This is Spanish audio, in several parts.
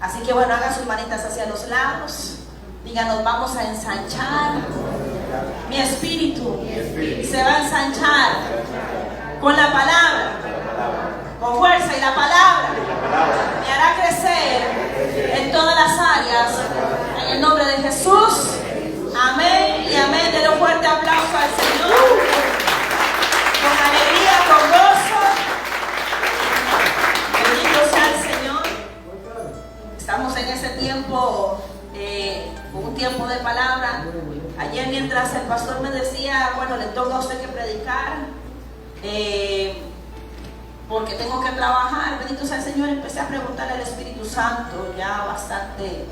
Así que bueno, hagan sus manitas hacia los lados. Digan, nos vamos a ensanchar. Mi espíritu se va a ensanchar con la palabra, con fuerza, y la palabra me hará crecer en todas las áreas. En el nombre de Jesús. Amén y amén. Denle un fuerte aplauso al Señor. Con alegría, con gozo. Bendito sea el Señor. Estamos en ese tiempo, un tiempo de palabra. Ayer mientras el pastor me decía, bueno, le toca a usted que predicar, porque tengo que trabajar, bendito sea el Señor, empecé a preguntarle al Espíritu Santo, ya bastante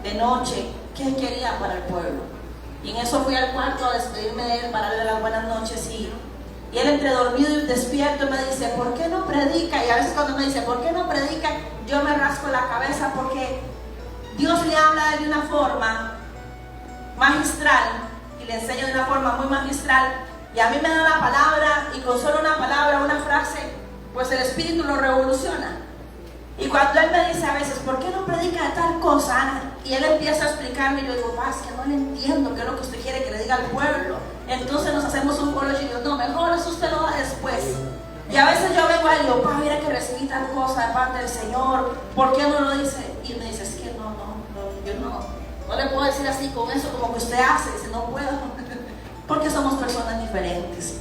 de noche, qué quería para el pueblo. Y en eso fui al cuarto a despedirme de él para darle las buenas noches, y él entre dormido y despierto me dice, ¿por qué no predica? Y a veces cuando me dice, ¿por qué no predica? Yo me rasco la cabeza, porque Dios le habla de una forma magistral y le enseña de una forma muy magistral, y a mí me da la palabra, y con solo una palabra, una frase, pues el Espíritu lo revoluciona. Y cuando él me dice a veces, ¿por qué no predica de tal cosa, Ana? Y él empieza a explicarme, y yo digo, es que no le entiendo qué es lo que usted quiere que le diga al pueblo. Entonces nos hacemos un coro, y yo digo, no, mejor eso usted lo da después. Y a veces yo vengo y digo, mira que recibí tal cosa de parte del Señor, ¿por qué no lo dice? Y me dice, es que yo no le puedo decir así con eso como que usted hace. Dice, no puedo, porque somos personas diferentes,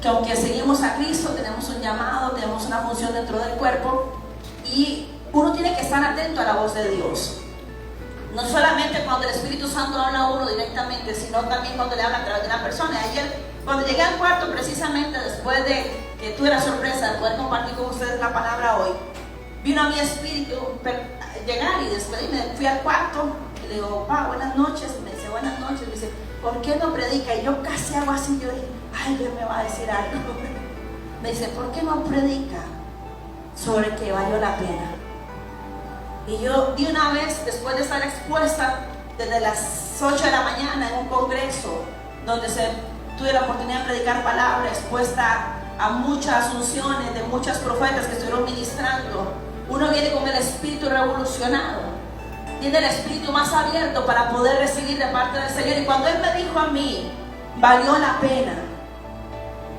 que aunque seguimos a Cristo, tenemos un llamado, tenemos una función dentro del cuerpo, y uno tiene que estar atento a la voz de Dios. No solamente cuando el Espíritu Santo habla a uno directamente, sino también cuando le habla a través de una persona. Ayer, cuando llegué al cuarto, precisamente después de que tuve la sorpresa de poder compartir con ustedes la palabra hoy, vino a mi espíritu llegar y despedirme. Fui al cuarto y le digo, pa, buenas noches. Me dice, buenas noches. Me dice, ¿por qué no predica? Y yo casi hago así. Yo dije, ay, Dios me va a decir algo. Me dice, ¿por qué no predica sobre que valió la pena? Y yo de una vez, después de estar expuesta desde las 8 de la mañana en un congreso donde tuve la oportunidad de predicar palabra, expuesta a muchas unciones de muchas profetas que estuvieron ministrando, uno viene con el espíritu revolucionado, tiene el espíritu más abierto para poder recibir de parte del Señor. Y cuando Él me dijo a mí, valió la pena,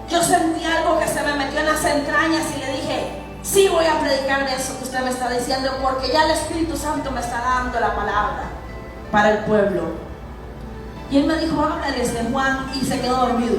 yo sentí algo que se me metió en las entrañas y le dije, sí, voy a predicar de eso que usted me está diciendo, porque ya el Espíritu Santo me está dando la palabra para el pueblo. Y él me dijo, háblales de Juan, y se quedó dormido.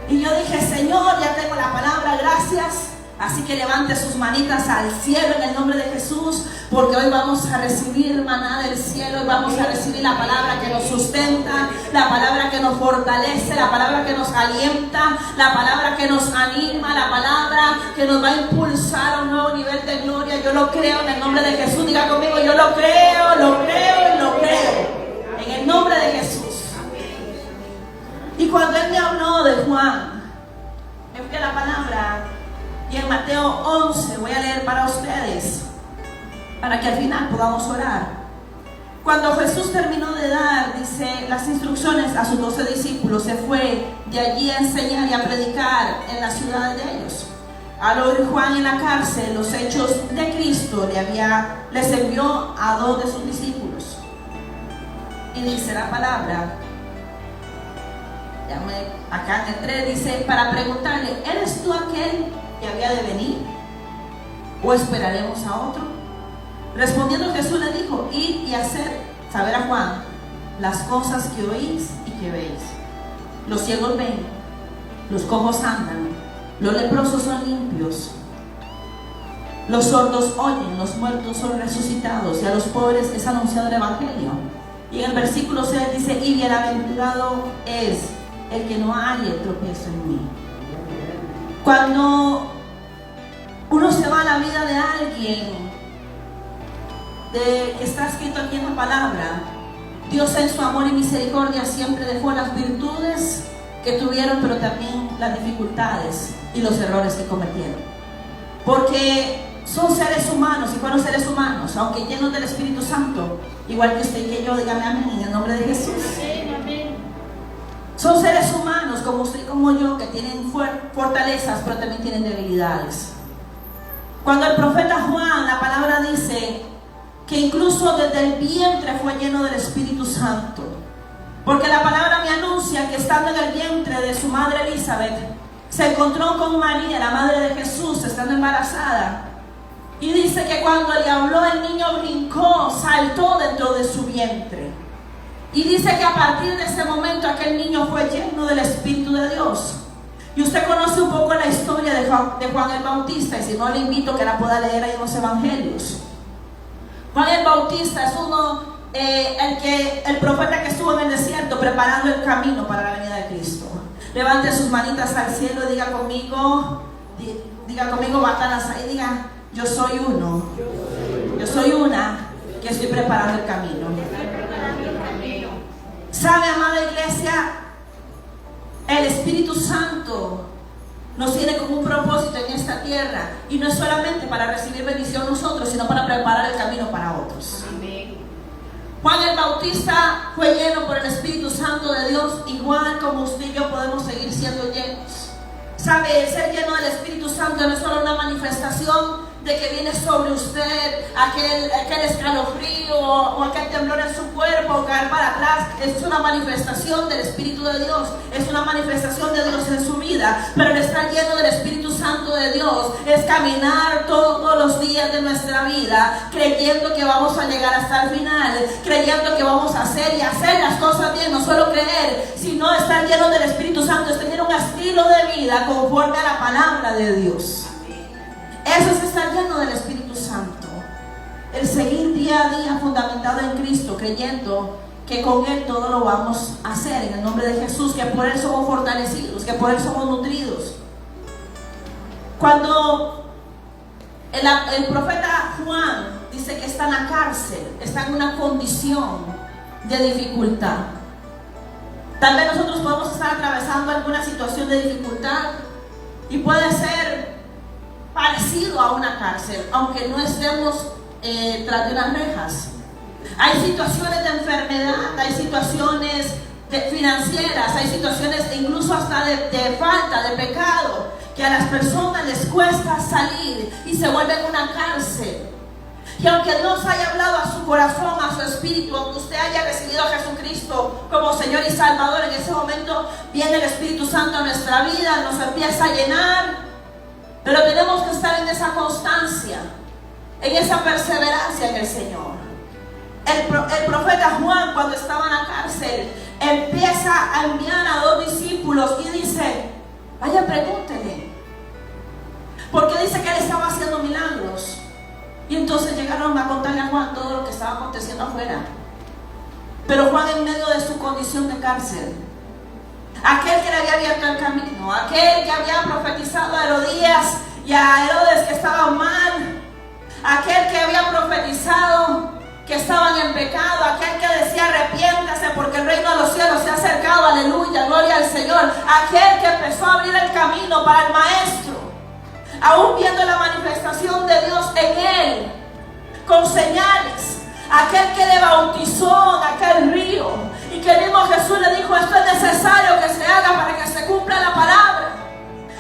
Y yo dije, Señor, ya tengo la palabra, gracias. Así que levante sus manitas al cielo en el nombre de Jesús, porque hoy vamos a recibir maná del cielo, y vamos a recibir la palabra que nos sustenta, la palabra que nos fortalece, la palabra que nos alienta, la palabra que nos anima, la palabra que nos va a impulsar a un nuevo nivel de gloria. Yo lo creo en el nombre de Jesús. Diga conmigo, yo lo creo, lo creo y lo creo en el nombre de Jesús. Y cuando él me habló de Juan, me fui a la palabra. Y en Mateo 11 voy a leer para ustedes, para que al final podamos orar. Cuando Jesús terminó de dar, dice, las instrucciones a sus 12 discípulos, se fue de allí a enseñar y a predicar en las ciudades de ellos. Al oír Juan en la cárcel los hechos de Cristo, les envió a 2 de sus discípulos. Y dice la palabra, acá en el 3 dice, para preguntarle, ¿eres tú aquel que había de venir, o esperaremos a otro? Respondiendo Jesús le dijo, id y haced saber a Juan las cosas que oís y que veis. Los ciegos ven, los cojos andan, los leprosos son limpios, los sordos oyen, los muertos son resucitados, y a los pobres es anunciado el evangelio. Y en el versículo 6 dice, y bienaventurado es el que no halle tropiezo en mí. Cuando uno se va a la vida de alguien que está escrito aquí en la palabra, Dios en su amor y misericordia siempre dejó las virtudes que tuvieron, pero también las dificultades y los errores que cometieron, porque son seres humanos y fueron seres humanos, aunque llenos del Espíritu Santo, igual que usted y que yo. Dígame amén en el nombre de Jesús. Son seres humanos como usted y como yo, que tienen fortalezas, pero también tienen debilidades. Cuando el profeta Juan, la palabra dice que incluso desde el vientre fue lleno del Espíritu Santo. Porque la palabra me anuncia que estando en el vientre de su madre Elizabeth, se encontró con María, la madre de Jesús, estando embarazada. Y dice que cuando le habló, el niño brincó, saltó dentro de su vientre. Y dice que a partir de ese momento aquel niño fue lleno del Espíritu de Dios. Y usted conoce un poco la historia de Juan el Bautista, y si no, le invito a que la pueda leer ahí en los evangelios. Juan el Bautista es el profeta que estuvo en el desierto preparando el camino para la venida de Cristo. Levante sus manitas al cielo y diga conmigo, bacanas ahí, diga: yo soy uno, yo soy una que estoy preparando el camino. ¿Sabe, amada iglesia? El Espíritu Santo nos tiene como un propósito en esta tierra, y no es solamente para recibir bendición nosotros, sino para preparar el camino para otros. Amén. Juan el Bautista fue lleno por el Espíritu Santo de Dios, igual como usted y yo podemos seguir siendo llenos. ¿Sabe? El ser lleno del Espíritu Santo no es solo una manifestación de que viene sobre usted aquel escalofrío o aquel temblor en su cuerpo o caer para atrás. Es una manifestación del Espíritu de Dios, es una manifestación de Dios en su vida. Pero el estar lleno del Espíritu Santo de Dios es caminar todos los días de nuestra vida creyendo que vamos a llegar hasta el final, creyendo que vamos a hacer las cosas bien. No solo creer, sino estar lleno del Espíritu Santo es tener un estilo de vida conforme a la palabra de Dios. Eso es estar lleno del Espíritu Santo. El seguir día a día fundamentado en Cristo, creyendo que con Él todo lo vamos a hacer en el nombre de Jesús, que por Él somos fortalecidos, que por Él somos nutridos. Cuando el profeta Juan dice que está en la cárcel, está en una condición de dificultad. Tal vez nosotros podemos estar atravesando alguna situación de dificultad y puede ser parecido a una cárcel, aunque no estemos tras de unas rejas. Hay situaciones de enfermedad, hay situaciones financieras, hay situaciones incluso hasta de falta, de pecado, que a las personas les cuesta salir y se vuelven una cárcel. Y aunque Dios haya hablado a su corazón, a su espíritu, aunque usted haya recibido a Jesucristo como Señor y Salvador, en ese momento viene el Espíritu Santo a nuestra vida, nos empieza a llenar. Pero tenemos que estar en esa constancia, en esa perseverancia en el Señor. El profeta Juan, cuando estaba en la cárcel, empieza a enviar a 2 discípulos y dice: vaya, pregúntele, porque dice que él estaba haciendo milagros. Y entonces llegaron a contarle a Juan todo lo que estaba aconteciendo afuera. Pero Juan, en medio de su condición de cárcel, aquel que le había abierto el camino, aquel que había profetizado a Herodías y a Herodes que estaban mal, aquel que había profetizado que estaban en pecado, aquel que decía: arrepiéntase porque el reino de los cielos se ha acercado, aleluya, gloria al Señor, aquel que empezó a abrir el camino para el maestro, aún viendo la manifestación de Dios en él, con señales, aquel que le bautizó en aquel río, y que el mismo Jesús le dijo: esto es necesario que se haga para que se cumpla la palabra.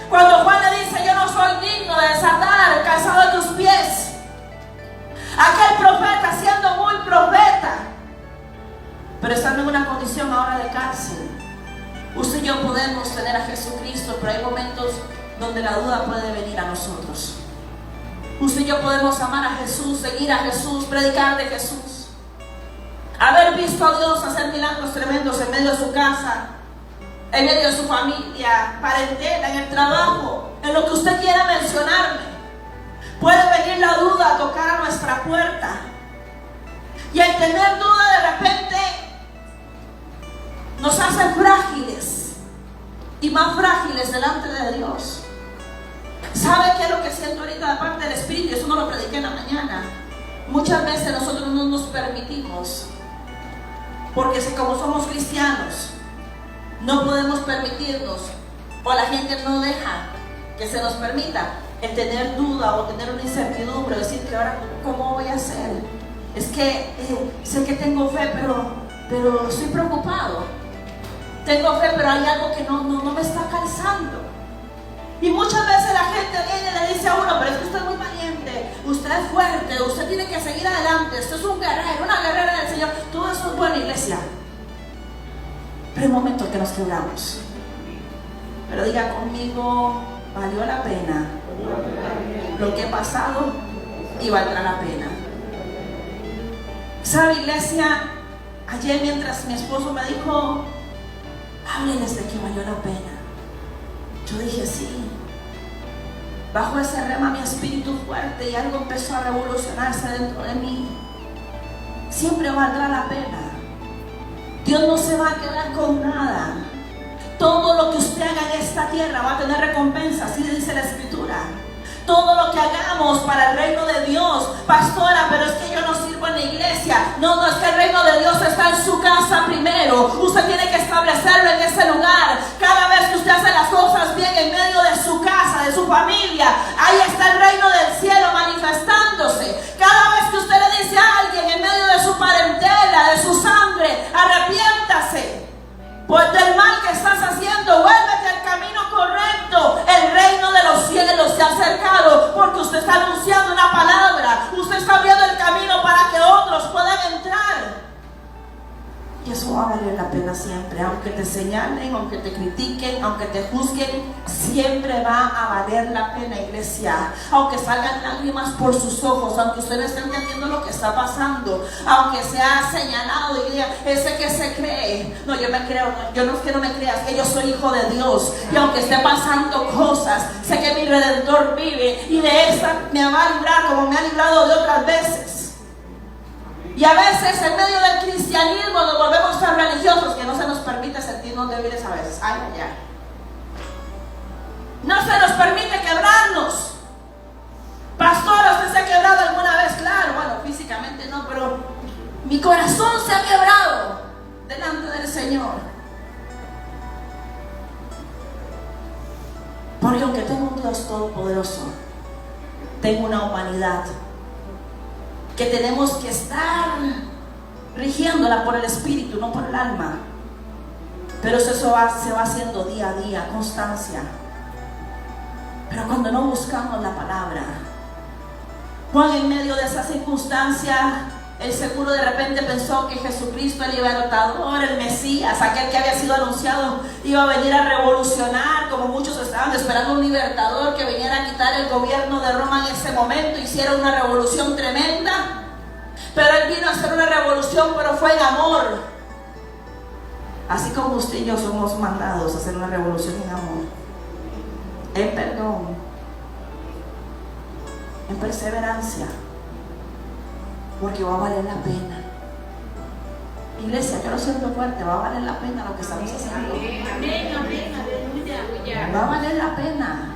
Cuando Juan le dice: yo no soy digno de desatar el calzado de tus pies, aquel profeta, siendo muy profeta, pero estando en una condición ahora de cárcel. Usted y yo podemos tener a Jesucristo, pero hay momentos donde la duda puede venir a nosotros. Usted y yo podemos amar a Jesús, seguir a Jesús, predicar de Jesús, haber visto a Dios hacer milagros tremendos en medio de su casa, en medio de su familia, parentela, en el trabajo, en lo que usted quiera mencionarme. Puede venir la duda a tocar a nuestra puerta, y al tener duda de repente nos hace frágiles, y más frágiles delante de Dios. ¿Sabe qué es lo que siento ahorita de parte del Espíritu? Eso no lo prediqué en la mañana. Muchas veces nosotros no nos permitimos, porque como somos cristianos, no podemos permitirnos, o la gente no deja que se nos permita el tener duda o tener una incertidumbre, decir que ahora ¿cómo voy a hacer? Es que sé que tengo fe, pero estoy preocupado. Tengo fe, pero hay algo que no me está calzando. Y muchas veces la la gente viene y le dice a uno, pero es que usted es muy valiente, usted es fuerte, usted tiene que seguir adelante, usted es un guerrero, una guerrera del Señor. Todo eso es bueno, iglesia. Pero hay momentos que nos quebramos. Pero diga conmigo, valió la pena lo que he pasado y valdrá la pena. ¿Sabe, iglesia? Ayer mientras mi esposo me dijo, háblenles de que valió la pena, yo dije sí. Bajo ese rema mi espíritu fuerte y algo empezó a revolucionarse dentro de mí. Siempre valdrá la pena. Dios no se va a quedar con nada. Todo lo que usted haga en esta tierra va a tener recompensa, así dice la Escritura. Todo lo que hagamos para el reino de Dios, pastora, pero es que yo no sirvo en la iglesia. No, es que el reino de Dios está en su casa primero. Usted tiene que establecerlo en ese lugar. Cada vez que usted hace las cosas bien en medio de su casa, de su familia, ahí está el reino del cielo manifestándose. Cada vez que usted le dice a alguien en medio de su parentela, de su sangre, arrepiéntase pues del mal que estás haciendo, vuélvete al camino correcto. El reino de los cielos se ha acercado, porque usted está anunciando una palabra, usted está abriendo el camino para que otros puedan entrar. Y eso va a valer la pena siempre, aunque te señalen, aunque te critiquen, aunque te juzguen, siempre va a valer la pena, iglesia. Aunque salgan lágrimas por sus ojos, aunque usted no esté entendiendo lo que está pasando, aunque sea señalado y diga, ese que se cree, no, yo me creo, yo no es que no me creas, que yo soy hijo de Dios, y aunque esté pasando cosas, sé que mi Redentor vive, y de esta me va a librar como me ha librado de otras veces. Y a veces en medio del cristianismo nos volvemos tan religiosos que no se nos permite sentirnos débiles a veces. Ay, ay, ay. No se nos permite quebrarnos. Pastora, ¿usted se ha quebrado alguna vez? Claro, bueno, físicamente no, pero mi corazón se ha quebrado delante del Señor. Porque aunque tengo un Dios todopoderoso, tengo una humanidad que tenemos que estar rigiéndola por el espíritu, no por el alma. Pero eso se va haciendo día a día, constancia. Pero cuando no buscamos la palabra, Juan, en medio de esa circunstancia, él seguro de repente pensó que Jesucristo, el libertador, el Mesías, aquel que había sido anunciado, iba a venir a revolucionar, como muchos estaban esperando un libertador que viniera a quitar el gobierno de Roma en ese momento, hiciera una revolución tremenda. Pero él vino a hacer una revolución, pero fue en amor. Así como usted y yo somos mandados a hacer una revolución en amor, en perdón, en perseverancia. Porque va a valer la pena. Iglesia, yo lo siento fuerte, va a valer la pena lo que estamos haciendo. Va a valer la pena.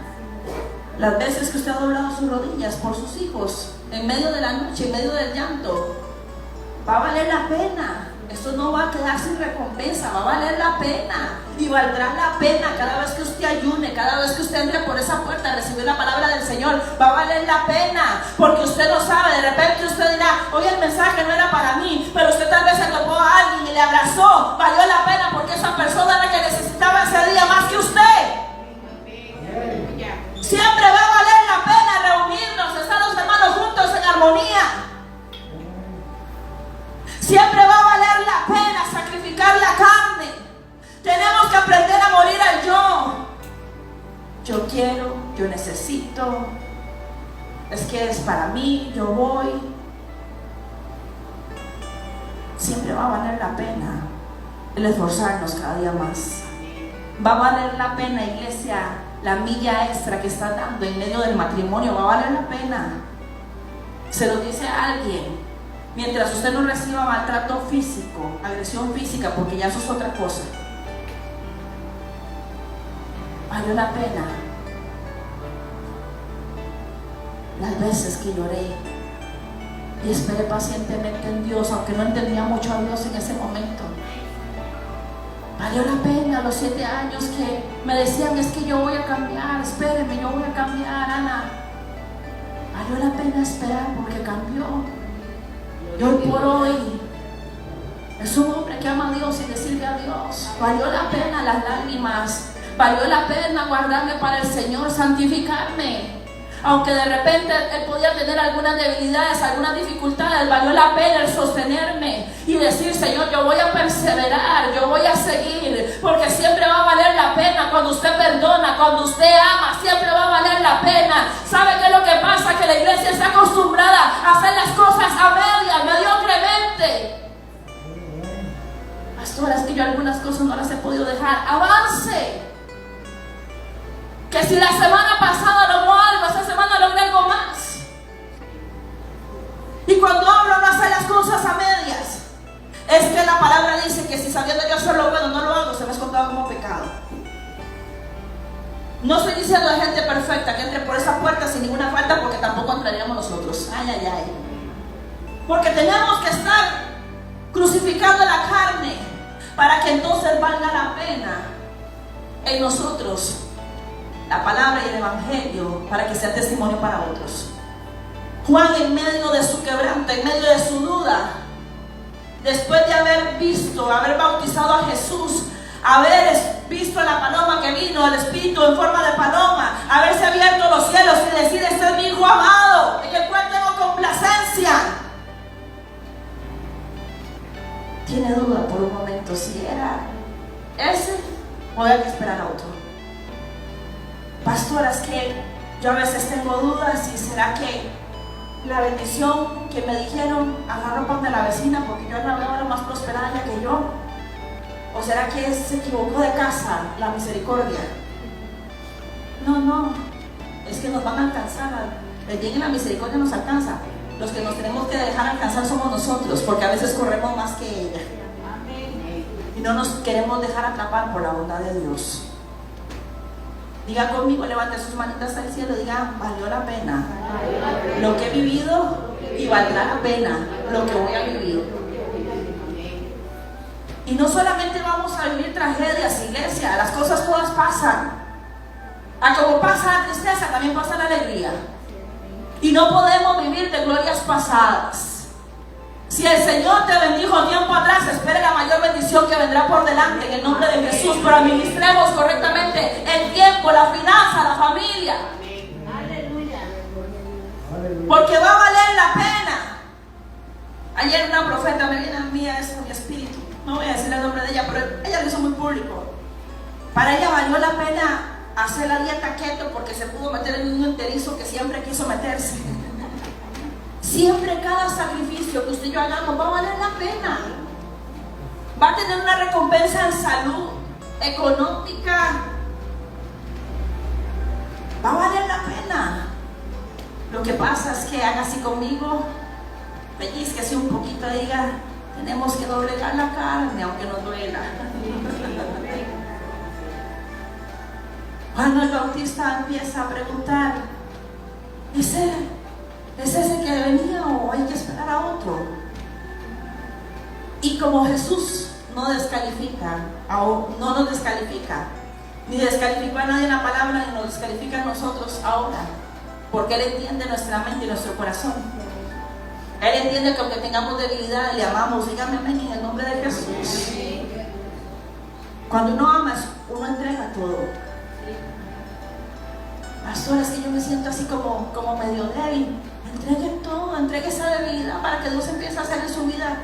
Las veces que usted ha doblado sus rodillas por sus hijos, en medio de la noche, en medio del llanto, va a valer la pena. Esto no va a quedar sin recompensa, va a valer la pena. Y valdrá la pena cada vez que usted ayune, cada vez que usted entre por esa puerta a recibir la palabra del Señor, va a valer la pena. Porque usted lo sabe, de repente usted dirá, hoy el mensaje no era para mí, pero usted tal vez se topó a alguien y le abrazó, valió la pena porque esa persona era la que necesitaba ese día más que usted. Siempre va a valer la pena reunirnos, estar los hermanos juntos en armonía. Siempre va a valer la pena sacrificar la carne. Tenemos que aprender a morir al yo. Yo quiero, yo necesito, es que es para mí, yo voy. Siempre va a valer la pena el esforzarnos cada día más. Va a valer la pena, iglesia, la milla extra que está dando en medio del matrimonio. Va a valer la pena. Se lo dice a alguien. Mientras usted no reciba maltrato físico, agresión física, porque ya eso es otra cosa, valió la pena. Las veces que lloré y esperé pacientemente en Dios, aunque no entendía mucho a Dios en ese momento, valió la pena. Los 7 años que me decían, es que yo voy a cambiar, espéreme, yo voy a cambiar, Ana. Valió la pena esperar porque cambió. Y hoy por hoy es un hombre que ama a Dios y le sirve a Dios. Valió la pena las lágrimas, Valió la pena guardarme para el Señor, santificarme. Aunque de repente él podía tener algunas debilidades, algunas dificultades, valió la pena el sostenerme y decir: Señor, yo voy a perseverar, yo voy a seguir, porque siempre va a valer la pena. Cuando usted perdona, cuando usted ama, siempre va a valer la pena. ¿Sabe qué es lo que pasa? Que la iglesia está acostumbrada a hacer las cosas a medias, mediocremente. Pastora, es que yo algunas cosas no las he podido dejar. Avance. Que si la semana pasada logró algo, esta semana logré algo más. Y cuando hablo no hacer las cosas a medias, es que la palabra dice que si sabiendo yo hacer lo bueno no lo hago, se me es contado como pecado. No estoy diciendo de gente perfecta que entre por esa puerta sin ninguna falta, porque tampoco entraríamos nosotros. Ay, ay, ay. Porque tenemos que estar crucificando la carne para que entonces valga la pena en nosotros la palabra y el evangelio, para que sea testimonio para otros. Juan, en medio de su quebranto, en medio de su duda, después de haber visto, haber bautizado a Jesús, haber visto la paloma que vino, el Espíritu en forma de paloma, haberse abierto los cielos y decir: este es mi Hijo amado, en el cual tengo complacencia. Tiene duda por un momento si era ese o había que esperar a otro. Pastora, es que yo a veces tengo dudas y será que la bendición que me dijeron, agarro pan de la vecina porque yo la veo ahora más prosperada que yo, o será que se equivocó de casa, la misericordia. No, es que nos van a alcanzar, el bien y la misericordia nos alcanza. Los que nos tenemos que dejar alcanzar somos nosotros, porque a veces corremos más que ella y no nos queremos dejar atrapar por la bondad de Dios. Diga conmigo, levante sus manitas al cielo, diga: valió la pena lo que he vivido y valdrá la pena lo que voy a vivir. Y no solamente vamos a vivir tragedias, iglesia, las cosas todas pasan. Como pasa la tristeza, también pasa la alegría. Y no podemos vivir de glorias pasadas. Si el Señor te bendijo tiempo atrás, espere la mayor bendición que vendrá por delante en el nombre de Jesús. Pero administremos correctamente el tiempo, la finanza, la familia. Aleluya. Porque va a valer la pena. Ayer una profeta me viene a mí a eso en mi espíritu. No voy a decir el nombre de ella, pero ella lo hizo muy público. Para ella valió la pena hacer la dieta keto porque se pudo meter en un enterizo que siempre quiso meterse. Siempre cada sacrificio que usted y yo hagamos va a valer la pena. Va a tener una recompensa en salud, económica. Va a valer la pena. Lo que pasa es que haga así conmigo, pellizquese un poquito y diga: tenemos que doblegar la carne aunque nos duela. Cuando el Bautista empieza a preguntar: ¿es ese que venía o hay que esperar a otro? Y como Jesús no descalifica, no nos descalifica, ni descalificó a nadie en la palabra, ni nos descalifica a nosotros ahora, porque Él entiende nuestra mente y nuestro corazón. Él entiende que aunque tengamos debilidad, le amamos. Dígame amén en el nombre de Jesús. Cuando uno ama, uno entrega todo. Pastor, es que yo me siento así como medio débil. Entregue todo, entregue esa debilidad para que Dios empiece a hacer en su vida.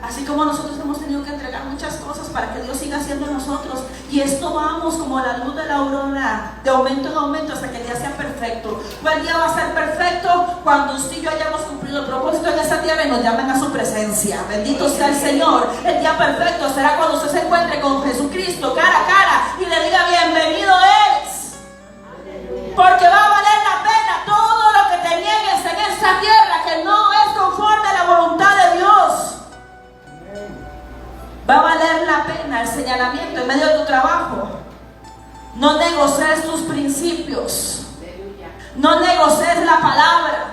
Así como nosotros hemos tenido que entregar muchas cosas para que Dios siga haciendo en nosotros. Y esto vamos como la luz de la aurora, de aumento en aumento hasta que el día sea perfecto. ¿Cuál día va a ser perfecto? Cuando usted y yo hayamos cumplido el propósito en esta tierra y nos llamen a su presencia. Bendito sea el Señor. El día perfecto será cuando usted se encuentre con Jesucristo cara a cara y le diga: bienvenido es. Porque va a valer la pena todo lo que te niegues en esta tierra que no es conforme a la voluntad de Dios. Va a valer la pena el señalamiento en medio de tu trabajo. No negocies tus principios. No negocies la palabra.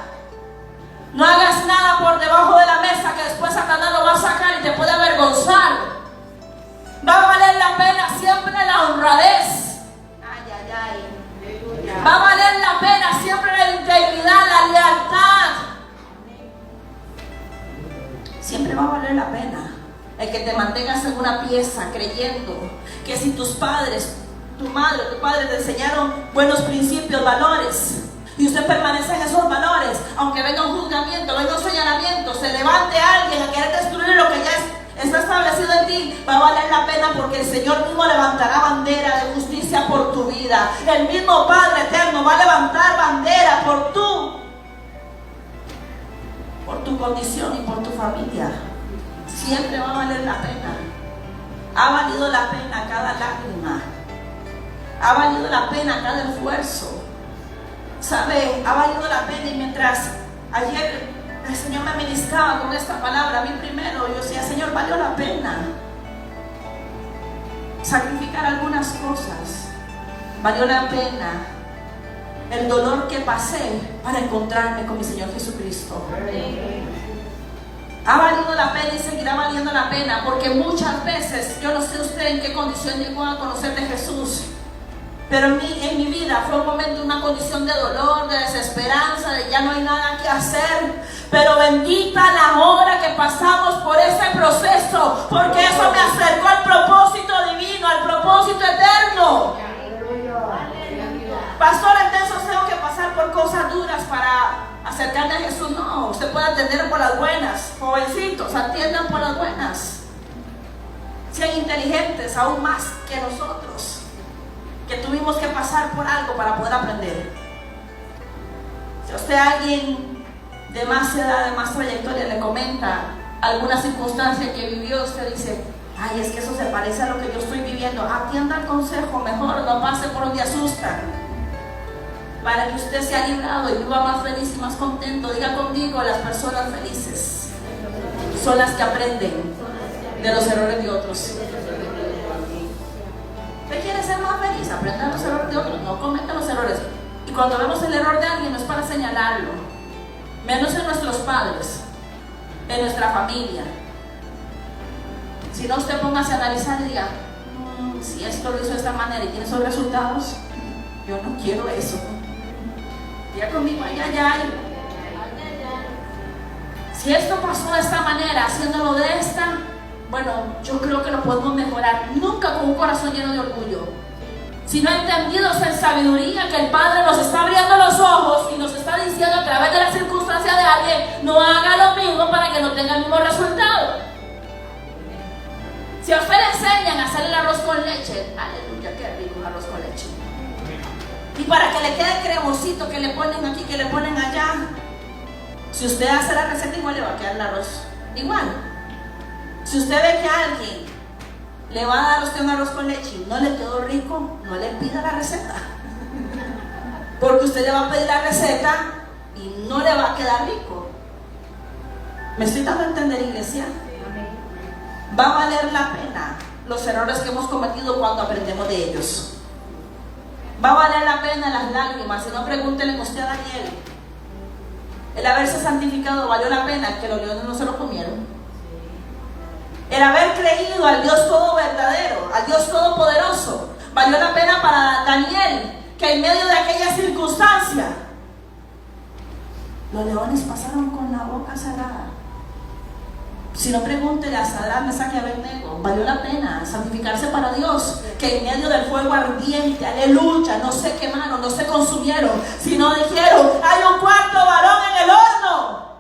No hagas nada por debajo de la mesa que después Satanás lo va a sacar y te puede avergonzar. Va a valer la pena siempre la honradez. Ay, ay, ay. Va a valer la pena siempre la integridad, la lealtad. Siempre va a valer la pena el que te mantengas en una pieza creyendo que si tus padres tu madre, tu padre te enseñaron buenos principios, valores, y usted permanece en esos valores, aunque venga un juzgamiento, venga un señalamiento, se levante alguien a querer destruir lo que ya está establecido en ti, va a valer la pena, porque el Señor mismo levantará bandera de justicia por tu vida. El mismo Padre eterno va a levantar bandera por tu condición y por tu familia. Siempre va a valer la pena. Ha valido la pena cada lágrima, ha valido la pena cada esfuerzo. ¿Sabe? Ha valido la pena. Y mientras ayer el Señor me ministraba con esta palabra, a mí primero, yo decía: Señor, valió la pena sacrificar algunas cosas, valió la pena el dolor que pasé para encontrarme con mi Señor Jesucristo. Ha valido la pena y seguirá valiendo la pena, porque muchas veces, yo no sé usted en qué condición llegó a conocer de Jesús, pero en mi vida fue un momento, una condición de dolor, de desesperanza, de ya no hay nada que hacer. Pero bendita la hora que pasamos por ese proceso, porque eso me acercó al propósito divino, al propósito eterno. Pastor, entonces tengo que pasar por cosas duras para acercarme a Jesús. No, usted puede atender por las buenas. Jovencitos, atiendan por las buenas. Sean inteligentes aún más que nosotros, que tuvimos que pasar por algo para poder aprender. Si usted a alguien de más edad, de más trayectoria, le comenta alguna circunstancia que vivió, usted dice: ay, es que eso se parece a lo que yo estoy viviendo. Atienda el consejo, mejor no pase por donde asustan, para que usted sea librado y viva más feliz y más contento. Diga conmigo: las personas felices son las que aprenden de los errores de otros. ¿Usted quiere ser más feliz? Aprenda los errores de otros, no cometa los errores. Y cuando vemos el error de alguien, no es para señalarlo, menos en nuestros padres, en nuestra familia. Si no, usted póngase a analizar y diga: si esto lo hizo de esta manera y tiene esos resultados, yo no quiero eso. Diga conmigo: ay, ay, ay. Si esto pasó de esta manera, haciéndolo de esta, bueno, yo creo que lo podemos mejorar. Nunca con un corazón lleno de orgullo, sino entendidos en sabiduría, que el Padre nos está abriendo los ojos y nos está diciendo a través de la circunstancia de alguien: no haga lo mismo para que no tenga el mismo resultado. Si a usted le enseñan a hacer el arroz con leche, aleluya, qué rico el arroz con leche. Y para que le quede cremosito, que le ponen aquí, que le ponen allá. Si usted hace la receta, igual le va a quedar el arroz igual. Si usted ve que a alguien le va a dar a usted un arroz con leche y no le quedó rico, no le pida la receta, porque usted le va a pedir la receta y no le va a quedar rico. ¿Me estoy dando a entender, iglesia? Va a valer la pena los errores que hemos cometido cuando aprendemos de ellos. Va a valer la pena las lágrimas. Si no, pregúntele usted a Daniel. El haberse santificado valió la pena, que los leones no se lo comieron. El haber creído al Dios todo verdadero, al Dios todopoderoso, valió la pena para Daniel, que en medio de aquella circunstancia los leones pasaron con la boca cerrada. Si no, pregúntele a Sadrach, Mesach y Abednego. Valió la pena santificarse para Dios, que en medio del fuego ardiente, aleluya, no se quemaron, no se consumieron, sino dijeron: hay un cuarto varón en el horno.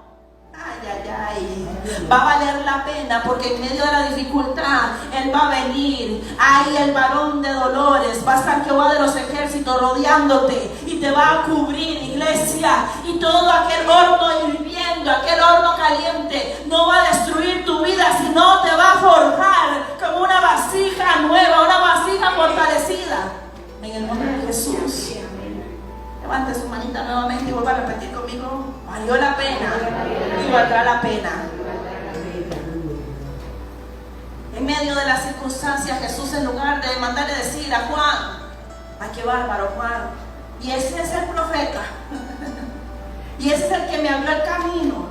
Ay, ay, ay. Va a valer la pena, porque en medio de la dificultad Él va a venir. Ahí el varón de dolores, va a estar Jehová de los ejércitos rodeándote y te va a cubrir, iglesia. Y todo aquel horno hirviendo, aquel horno caliente, no va a destruir tu vida, sino te va a forjar como una vasija nueva, una vasija fortalecida, en el nombre de Jesús. Levante su manita nuevamente y vuelva a repetir conmigo: valió la pena y valdrá la pena. En medio de las circunstancias, Jesús, en lugar de mandarle decir a Juan: ¡ay, qué bárbaro, Juan! Y ese es el profeta, y ese es el que me abrió el camino.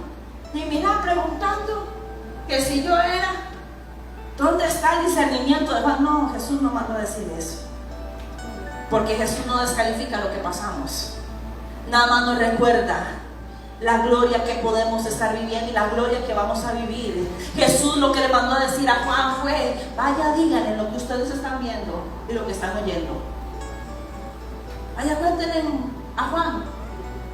Y mira, preguntando que si yo era, ¿dónde está el discernimiento de Juan? No, Jesús no mandó a decir eso, porque Jesús no descalifica lo que pasamos, nada más nos recuerda la gloria que podemos estar viviendo y la gloria que vamos a vivir. Jesús lo que le mandó a decir a Juan fue: vaya, díganle lo que ustedes están viendo y lo que están oyendo. Allá cuéntenle a Juan,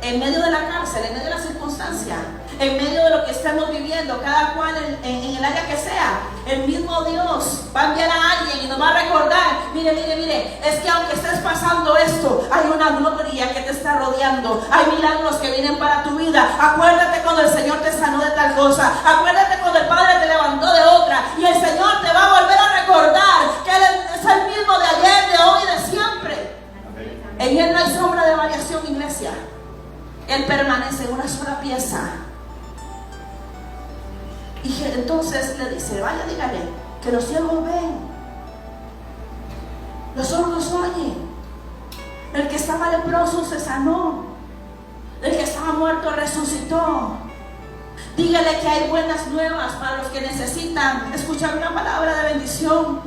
en medio de la cárcel, en medio de la circunstancia, en medio de lo que estemos viviendo, cada cual en el área que sea, el mismo Dios va a enviar a alguien y nos va a recordar, mire, es que aunque estés pasando esto, hay una gloria que te está rodeando, hay milagros que vienen para tu vida. Acuérdate cuando el Señor te sanó de tal cosa, acuérdate cuando el Padre te levantó de otra, y el Señor te va a volver a recordar que Él es el mismo de ayer, de hoy y de siempre. En Él no hay sombra de variación, iglesia. Él permanece en una sola pieza. Y entonces le dice, vaya, dígale que los ciegos ven, los sordos oyen, el que estaba leproso se sanó, el que estaba muerto resucitó. Dígale que hay buenas nuevas para los que necesitan escuchar una palabra de bendición.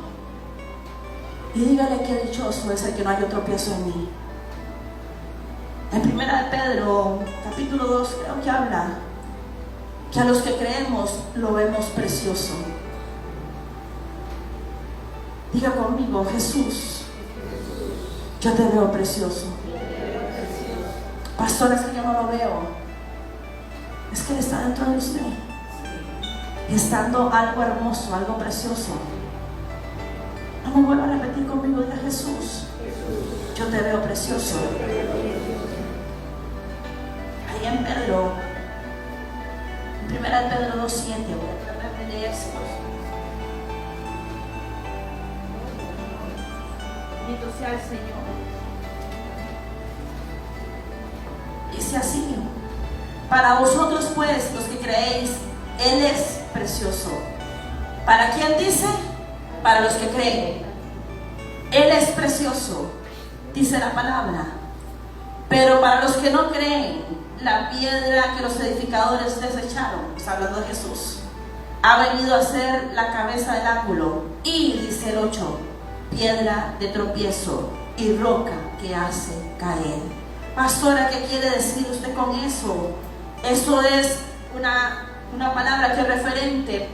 Y dígale que dichoso es el que no haya tropiezo en mí. En 1 de Pedro, capítulo 2, creo que habla que a los que creemos lo vemos precioso. Diga conmigo, Jesús, yo te veo precioso. Pastor, es que yo no lo veo. Es que Él está dentro de usted, estando algo hermoso, algo precioso. Vamos, vuelva a repetir conmigo, diga Jesús, yo te veo precioso. Ahí en Pedro, en 1 de Pedro 2:7, voy a tratar de leérselo. Bendito sea el Señor. Dice así: para vosotros pues, los que creéis, Él es precioso. ¿Para quién dice? Para los que creen. Él es precioso, dice la palabra. Pero para los que no creen, la piedra que los edificadores desecharon, está hablando de Jesús, ha venido a ser la cabeza del ángulo. Y, dice el 8, piedra de tropiezo y roca que hace caer. Pastora, ¿qué quiere decir usted con eso? Eso es una palabra que es referente,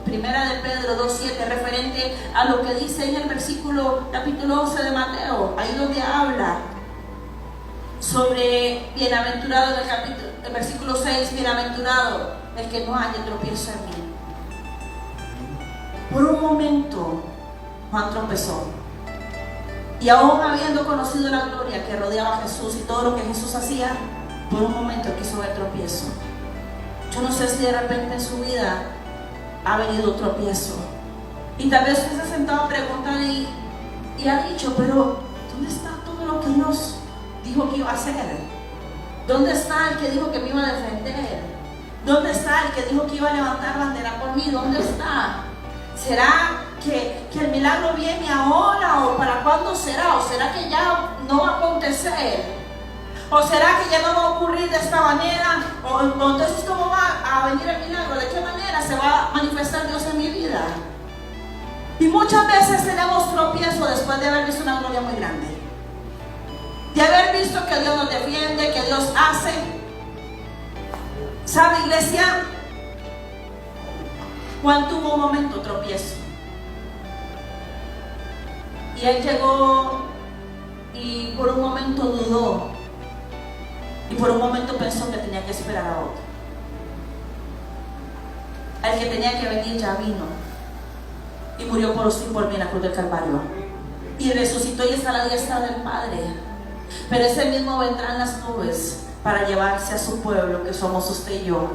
1 de Pedro 2:7, referente a lo que dice en el capítulo 11 de Mateo, ahí donde habla sobre bienaventurado, en el versículo 6, bienaventurado el que no haya tropiezo en mí. Por un momento Juan tropezó, y aún habiendo conocido la gloria que rodeaba a Jesús y todo lo que Jesús hacía, por un momento quiso ver tropiezo. Yo no sé si de repente en su vida ha venido tropiezo, y tal vez usted se ha sentado a preguntar y ha dicho, pero ¿dónde está todo lo que Dios dijo que iba a hacer? ¿Dónde está el que dijo que me iba a defender? ¿Dónde está el que dijo que iba a levantar bandera por mí? ¿Dónde está? ¿Será que el milagro viene ahora, o para cuándo será? ¿O será que ya no va a acontecer? ¿O será que ya no va a ocurrir de esta manera? ¿O entonces cómo va a venir el milagro? ¿De qué manera se va a manifestar Dios en mi vida? Y muchas veces tenemos tropiezo después de haber visto una gloria muy grande, de haber visto que Dios nos defiende, que Dios hace. ¿Sabe, iglesia? Juan tuvo un momento tropiezo, y él llegó y por un momento dudó, y por un momento pensó que tenía que esperar a otro. El que tenía que venir ya vino y murió por usted y por mí en la cruz del Calvario, y resucitó y está a la diestra del Padre. Pero ese mismo vendrá en las nubes para llevarse a su pueblo, que somos usted y yo.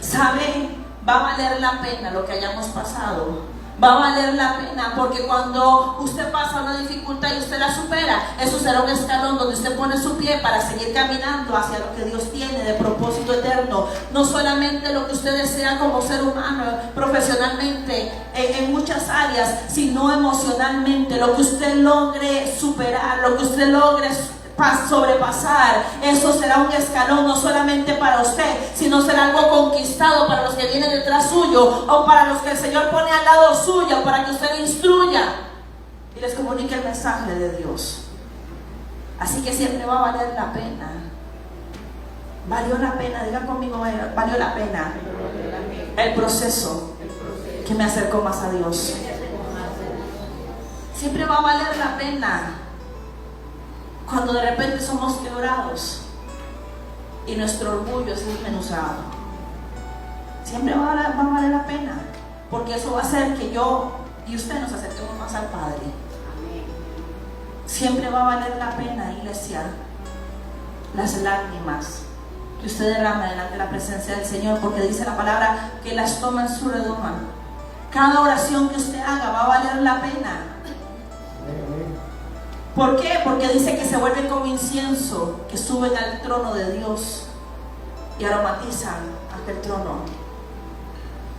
¿Sabe? Va a valer la pena lo que hayamos pasado. Va a valer la pena, porque cuando usted pasa una dificultad y usted la supera, eso será un escalón donde usted pone su pie para seguir caminando hacia lo que Dios tiene de propósito eterno. No solamente lo que usted desea como ser humano, profesionalmente, en muchas áreas, sino emocionalmente. Lo que usted logre superar, lo que usted logre sobrepasar, eso será un escalón no solamente para usted, sino será algo conquistado para los que vienen detrás suyo, o para los que el Señor pone al lado suyo, para que usted instruya y les comunique el mensaje de Dios. Así que siempre va a valer la pena. Valió la pena, diga conmigo, valió la pena el proceso que me acercó más a Dios. Siempre va a valer la pena Cuando de repente somos quebrados y nuestro orgullo es desmenuzado, siempre va a valer la pena, porque eso va a hacer que yo y usted nos acerquemos más al Padre. Siempre va a valer la pena, iglesia, las lágrimas que usted derrama delante de la presencia del Señor, porque dice la palabra que las toma en su redoma. Cada oración que usted haga va a valer la pena. ¿Por qué? Porque dice que se vuelven como incienso que suben al trono de Dios y aromatizan aquel trono.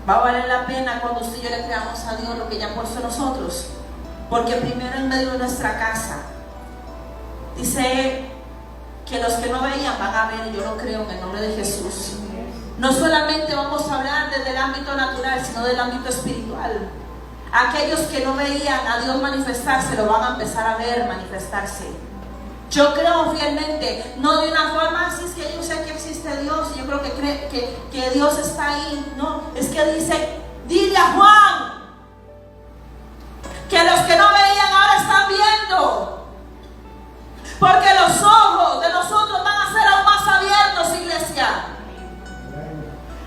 Va a valer la pena cuando usted y yo le creamos a Dios lo que ya ha puesto en nosotros, porque primero en medio de nuestra casa, dice que los que no veían van a ver. Yo lo creo en el nombre de Jesús. No solamente vamos a hablar desde el ámbito natural, sino del ámbito espiritual. Aquellos que no veían a Dios manifestarse lo van a empezar a ver manifestarse. Yo creo fielmente, no de una forma así, es que yo sé que existe Dios, yo creo que Dios está ahí. No, es que dice, dile a Juan que los que no veían ahora están viendo, porque los ojos de nosotros van a ser aún más abiertos, iglesia.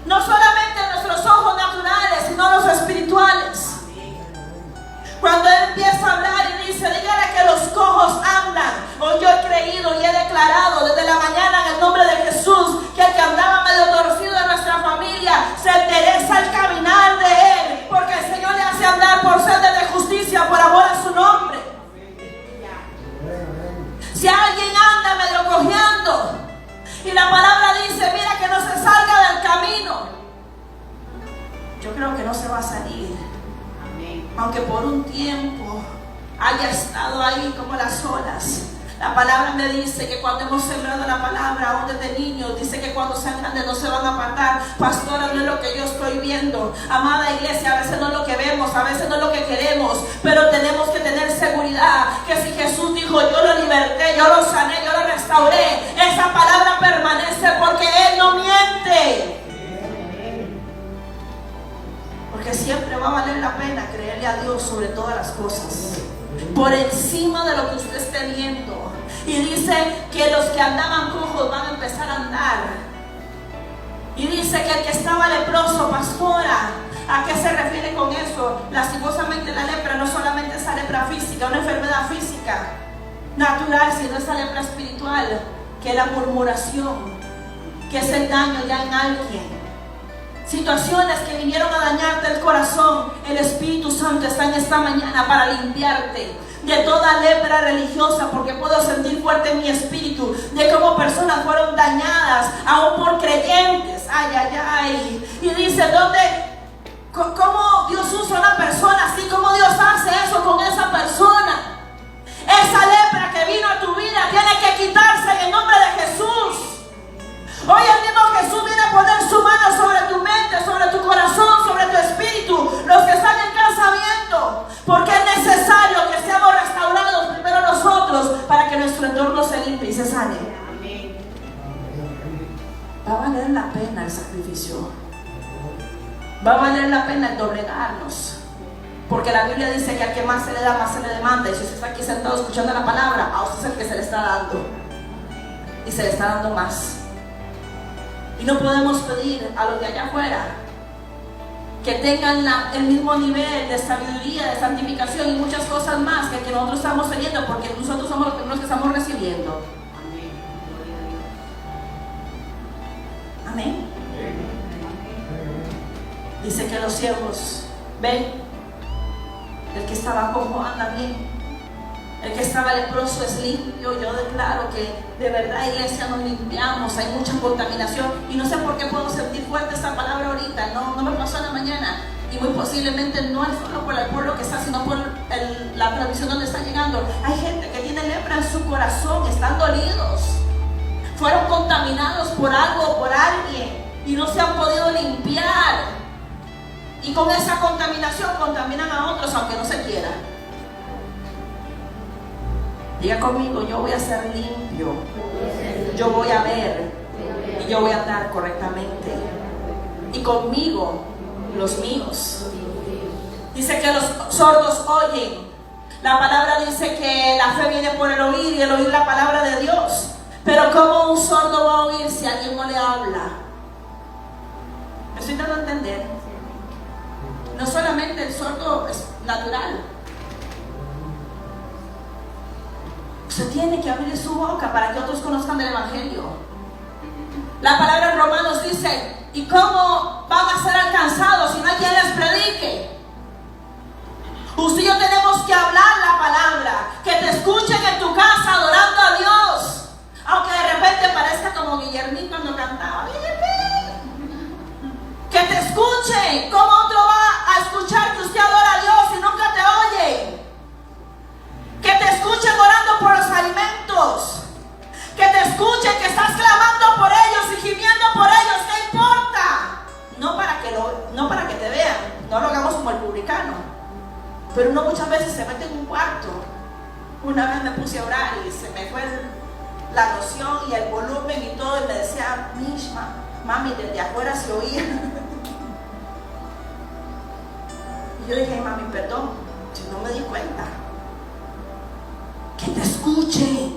No solamente nuestros ojos naturales, sino los espirituales. Cuando Él empieza a hablar y dice, dígale que los cojos andan. Hoy yo he creído y he declarado desde la mañana en el nombre de Jesús que el que andaba medio torcido de nuestra familia se endereza al caminar de Él, porque el Señor le hace andar por senda de justicia, por amor a su nombre. Si alguien anda medio cojeando y la palabra dice, mira que no se salga del camino, yo creo que no se va a salir. Aunque por un tiempo haya estado ahí como las olas. La palabra me dice que cuando hemos sembrado la palabra aún desde niños, dice que cuando sean grandes no se van a apartar. Pastora, no es lo que yo estoy viendo. Amada iglesia, a veces no es lo que vemos, a veces no es lo que queremos, pero tenemos que tener seguridad que si Jesús dijo, yo lo liberté, yo lo sané, yo lo restauré, esa palabra permanece, porque Él no miente. Porque siempre va a valer la pena creerle a Dios sobre todas las cosas, por encima de lo que usted esté viendo. Y dice que los que andaban cojos van a empezar a andar. Y dice que el que estaba leproso, pastora, ¿a qué se refiere con eso? Lastimosamente la lepra no solamente esa lepra física, una enfermedad física natural, sino esa lepra espiritual, que es la murmuración, que es el daño ya en alguien. Situaciones que vinieron a dañarte el corazón. El Espíritu Santo está en esta mañana para limpiarte de toda lepra religiosa, porque puedo sentir fuerte en mi espíritu de cómo personas fueron dañadas aún por creyentes. Ay, ay, ay. Y dice, ¿cómo Dios usa a una persona así? ¿Cómo Dios hace eso con esa persona? Esa lepra que vino a tu vida tiene que quitarse en el nombre de Jesús. Hoy el mismo Jesús viene a poner su mano sobre tu mente, sobre tu corazón, sobre tu espíritu. Los que están en casa viendo, porque es necesario que seamos restaurados primero nosotros para que nuestro entorno se limpie y se sane. Va a valer la pena el sacrificio. Va a valer la pena el doblegarnos, porque la Biblia dice que al que más se le da, más se le demanda. Y si usted está aquí sentado escuchando la palabra, a usted es el que se le está dando, y se le está dando más. Y no podemos pedir a los de allá afuera que tengan el mismo nivel de sabiduría, de santificación y muchas cosas más que nosotros estamos teniendo, porque nosotros somos los primeros que estamos recibiendo. Amén. Dice que los ciegos ven, el que estaba cojo anda bien, el que estaba leproso es limpio. Yo declaro que de verdad, iglesia, nos limpiamos. Hay mucha contaminación y no sé por qué puedo sentir fuerte esta palabra ahorita. No me pasó en la mañana, y muy posiblemente no es solo por el pueblo que está, sino por la tradición donde está llegando. Hay gente que tiene lepra en su corazón, están dolidos, fueron contaminados por algo, por alguien, y no se han podido limpiar, y con esa contaminación contaminan a otros aunque no se quiera. Diga conmigo, yo voy a ser limpio, yo voy a ver y yo voy a andar correctamente, y conmigo los míos. Dice que los sordos oyen, La palabra dice que la fe viene por el oír y el oír la palabra de Dios. Pero ¿cómo un sordo va a oír si alguien no le habla? ¿Me estoy dando a entender? No solamente el sordo es natural. Usted tiene que abrir su boca para que otros conozcan del Evangelio. La palabra en Romanos dice: ¿y cómo van a ser alcanzados si no hay quien les predique? Usted y yo tenemos que hablar la palabra, que te escuchen en tu casa adorando a Dios, aunque de repente parezca como Guillermín cuando cantaba. Que te escuchen. ¿Cómo otro va a escuchar que usted adora a Dios y nunca te oye? Que te escuchen orando por los alimentos, que te escuchen que estás clamando por ellos y gimiendo por ellos. ¿Qué importa? No para que te vean, no lo hagamos como el publicano. Pero uno muchas veces se mete en un cuarto. Una vez me puse a orar y se me fue la noción y el volumen y todo, y me decía: Mishma, mami, desde afuera se oía. Y yo dije: mami, perdón, si no me di cuenta. Que te escuchen,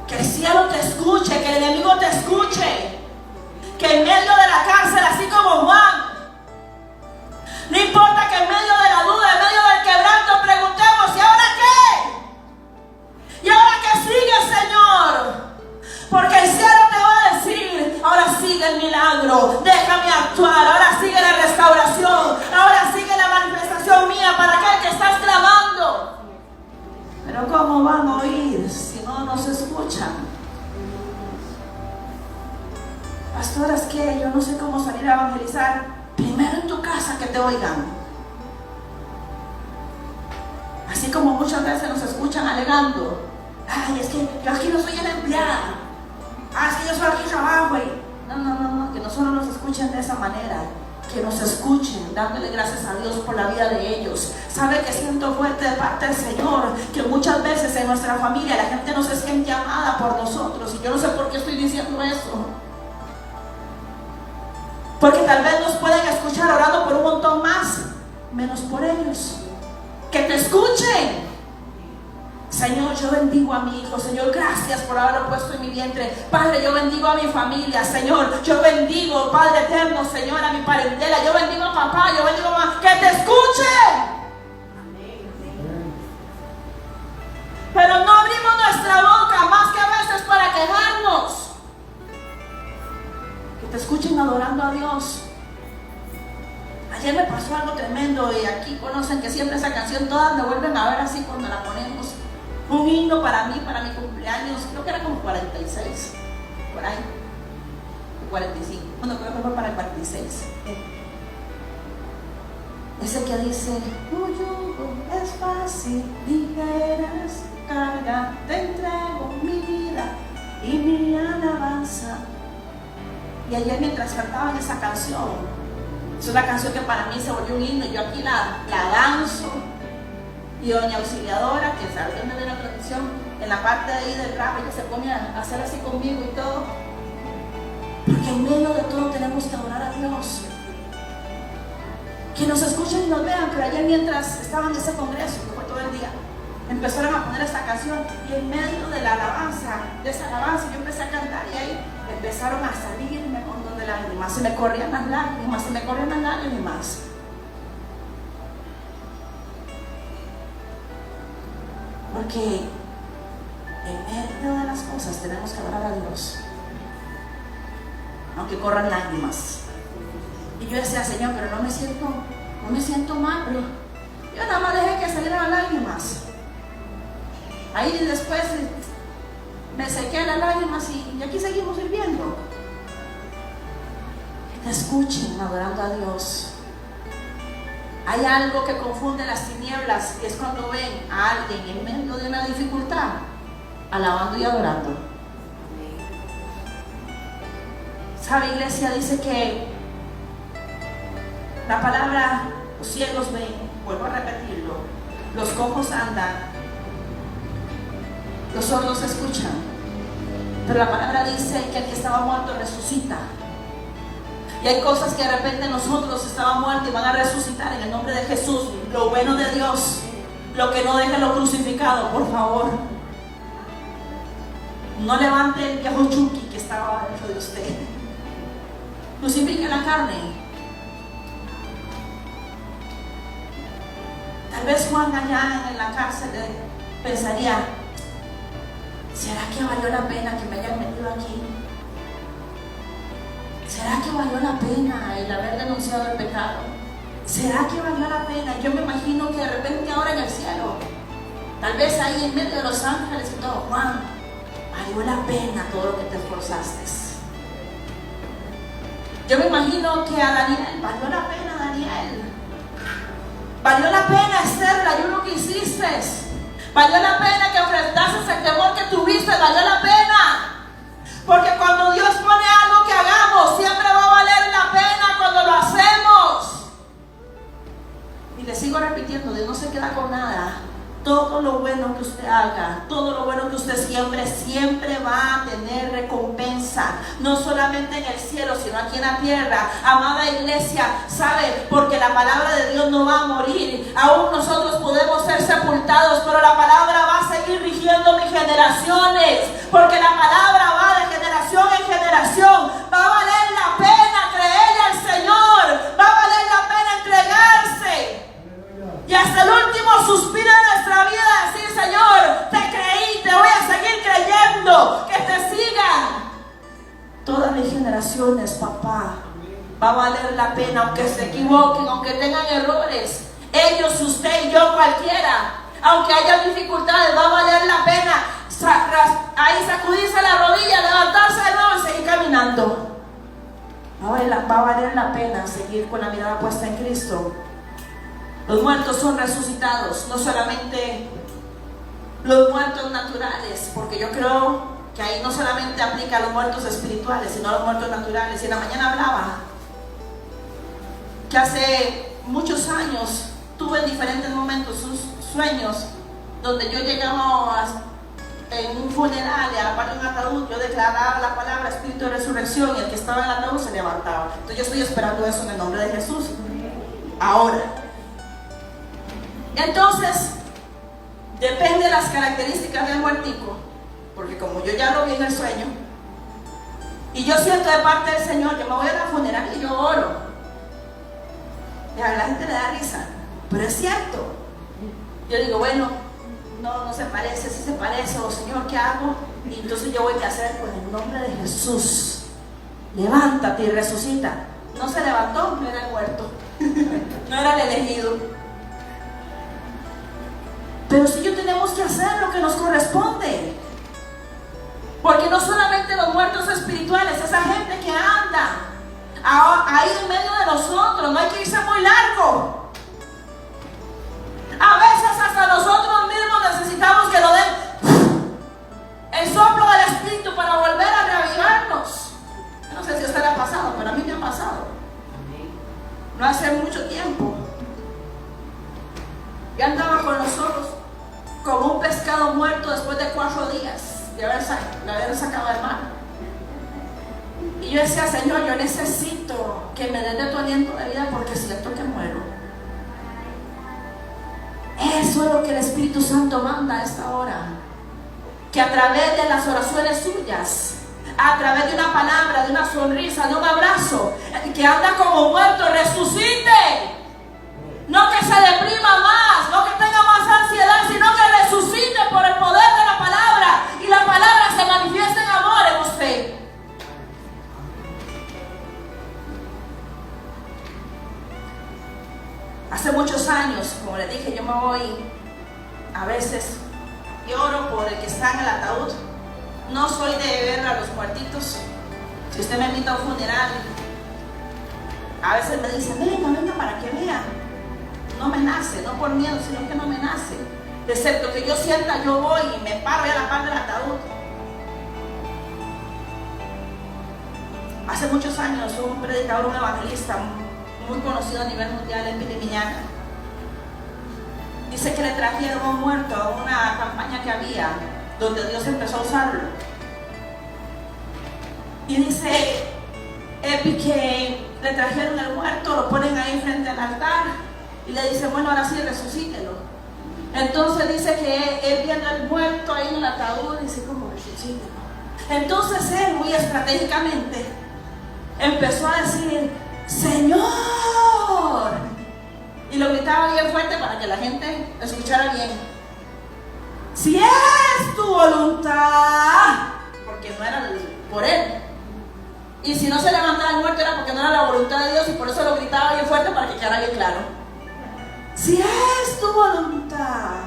que el cielo te escuche, que el enemigo te escuche, que en medio de la cárcel, así como Juan, no importa que en medio de la duda, en medio del quebranto, preguntemos: ¿y ahora qué? ¿Y ahora qué sigue, Señor? Porque el cielo te va a decir: ahora sigue el milagro, déjame actuar, ahora sigue la restauración, ahora sigue la manifestación mía para aquel que estás clamando. Pero ¿cómo van a oír si no nos escuchan? Pastora, es que yo no sé cómo salir a evangelizar. Primero en tu casa que te oigan. Así como muchas veces nos escuchan alegando: ay, es que yo aquí no soy la empleada, es que yo soy aquí trabajo. No, que nosotros nos escuchen de esa manera. Que nos escuchen dándole gracias a Dios por la vida de ellos. Sabe que siento fuerte de parte del Señor, que muchas veces en nuestra familia la gente no se siente amada por nosotros, y yo no sé por qué estoy diciendo eso. Porque tal vez nos pueden escuchar orando por un montón más, menos por ellos. Que te escuchen. Señor, yo bendigo a mi hijo. Señor, gracias por haberlo puesto en mi vientre. Padre, yo bendigo a mi familia. Señor, yo bendigo, Padre eterno, Señor, a mi parentela. Yo bendigo a papá, yo bendigo a mamá. Que te escuchen. Pero no abrimos nuestra boca más que a veces para quejarnos. Que te escuchen adorando a Dios. Ayer me pasó algo tremendo, y aquí conocen que siempre esa canción todas me vuelven a ver así cuando la ponemos. Un himno para mí, para mi cumpleaños, creo que era como 46, por ahí, 45, bueno, creo que fue para el 46. Ese que dice: tu yugo es fácil, ligeras carga, te entrego mi vida y mi alabanza. Y ayer mientras cantaban esa canción, es una canción que para mí se volvió un himno, y yo aquí la danzo. Y doña Auxiliadora, que sabe dónde de la tradición, en la parte de ahí del rap, que se pone a hacer así conmigo y todo. Porque en medio de todo tenemos que adorar a Dios. Que nos escuchen y nos vean. Pero ayer mientras estaban en ese congreso, que fue todo el día, empezaron a poner esta canción, y en medio de la alabanza, de esa alabanza, yo empecé a cantar, y ahí empezaron a salirme con don de lágrimas. Se me corrían las lágrimas, se me corrían las lágrimas. Porque en medio de las cosas tenemos que adorar a Dios, aunque corran lágrimas. Y yo decía: Señor, pero no me siento mal, pero yo nada más dejé que salieran las lágrimas. Ahí después me sequé las lágrimas, y aquí seguimos sirviendo. Que te escuchen adorando a Dios. Hay algo que confunde las tinieblas, y es cuando ven a alguien en medio de una dificultad alabando y adorando. ¿Sabe, iglesia? Dice que la palabra: los ciegos ven, vuelvo a repetirlo, los cojos andan, los sordos escuchan. Pero la palabra dice que el que estaba muerto resucita. Y hay cosas que de repente nosotros estaban muertos y van a resucitar en el nombre de Jesús. Lo bueno de Dios, lo que no deje lo crucificado, por favor. No levante el viejo Chucky que estaba dentro de usted. Crucifique la carne. Tal vez Juan allá en la cárcel pensaría: ¿será que valió la pena que me hayan metido aquí? ¿Será que valió la pena el haber denunciado el pecado? ¿Será que valió la pena? Yo me imagino que de repente ahora en el cielo, tal vez ahí en medio de los ángeles y todo: Juan, valió la pena todo lo que te esforzaste. Yo me imagino que a Daniel, valió la pena, Daniel. Valió la pena, Esther, el ayuno que hiciste. Valió la pena que enfrentases el temor que tuviste. Valió la pena. Porque cuando Dios pone algo que hagamos, siempre va a valer la pena cuando lo hacemos. Y le sigo repitiendo: Dios no se queda con nada. Todo lo bueno que usted haga, todo lo bueno que usted siempre, siempre va a tener recompensa. No solamente en el cielo, sino aquí en la tierra. Amada iglesia, ¿sabe? Porque la palabra de Dios no va a morir. Aún nosotros podemos ser sepultados, pero la palabra va a seguir rigiendo mis generaciones. Porque la palabra va de generación en generación. Va a valer la pena creerle al Señor. Va a valer la pena entregarse. Y hasta el último suspiro de nuestra vida decir: Señor, te creí, te voy a seguir creyendo, que te sigan todas mis generaciones, papá. Va a valer la pena, aunque se equivoquen, aunque tengan errores, ellos, usted y yo, cualquiera, aunque haya dificultades, va a valer la pena. Ahí sacudirse la rodilla, levantarse de nuevo y seguir caminando. Va a valer la pena seguir con la mirada puesta en Cristo. Los muertos son resucitados, no solamente los muertos naturales, porque yo creo que ahí no solamente aplica a los muertos espirituales, sino a los muertos naturales. Y en la mañana hablaba que hace muchos años tuve en diferentes momentos sueños donde yo llegaba en un funeral y a la par de un ataúd, yo declaraba la palabra espíritu de resurrección y el que estaba en el ataúd se levantaba. Entonces yo estoy esperando eso en el nombre de Jesús ahora. Entonces, depende de las características del muertico, porque como yo ya lo vi en el sueño, y yo siento de parte del Señor, yo me voy a la funeraria y yo oro. Y a la gente le da risa, pero es cierto. Yo digo, bueno, no se parece, sí se parece, o Señor, ¿qué hago? Y entonces yo voy a hacer con el nombre de Jesús. Levántate y resucita. No se levantó, no era el muerto, no era el elegido. Pero sí yo tenemos que hacer lo que nos corresponde. Porque no solamente los muertos espirituales, esa gente que anda ahí en medio de nosotros, no hay que irse muy largo. A veces hasta nosotros mismos necesitamos que nos den el soplo del Espíritu para volver a reavivarnos. No sé si a usted le ha pasado, pero a mí me ha pasado. No hace mucho tiempo. Yo andaba con los ojos como un pescado muerto después de 4 días de haber sacado del mar. Y yo decía: Señor, yo necesito que me des de tu aliento de vida porque siento que muero. Eso es lo que el Espíritu Santo manda a esta hora. Que a través de las oraciones suyas, a través de una palabra, de una sonrisa, de un abrazo, que anda como muerto, resucite. No que se deprima más, no que tenga más ansiedad, sino que resucite por el poder de la palabra y la palabra se manifiesta en amor en usted. Hace muchos años, como les dije, yo me voy a veces y oro por el que está en el ataúd. No soy de ver a los muertitos. Si usted me invita a un funeral, a veces me dicen: venga para que vea. No me nace, no por miedo, sino que no me nace. Excepto que yo sienta, yo voy y me paro a la par del ataúd. Hace muchos años un predicador, un evangelista muy conocido a nivel mundial en Pirimiñana, dice que le trajeron un muerto a una campaña que había donde Dios empezó a usarlo. Y dice Epi que le trajeron el muerto, lo ponen ahí frente al altar y le dicen, bueno, ahora sí resucítelo. Entonces dice que él viendo el muerto ahí en el ataúd, dice, ¿cómo resucítelo? Entonces él muy estratégicamente empezó a decir, Señor, y lo gritaba bien fuerte para que la gente lo escuchara bien. Si es tu voluntad, porque no era por él. Y si no se levantaba el muerto era porque no era la voluntad de Dios, y por eso lo gritaba bien fuerte para que quedara bien claro. Si es tu voluntad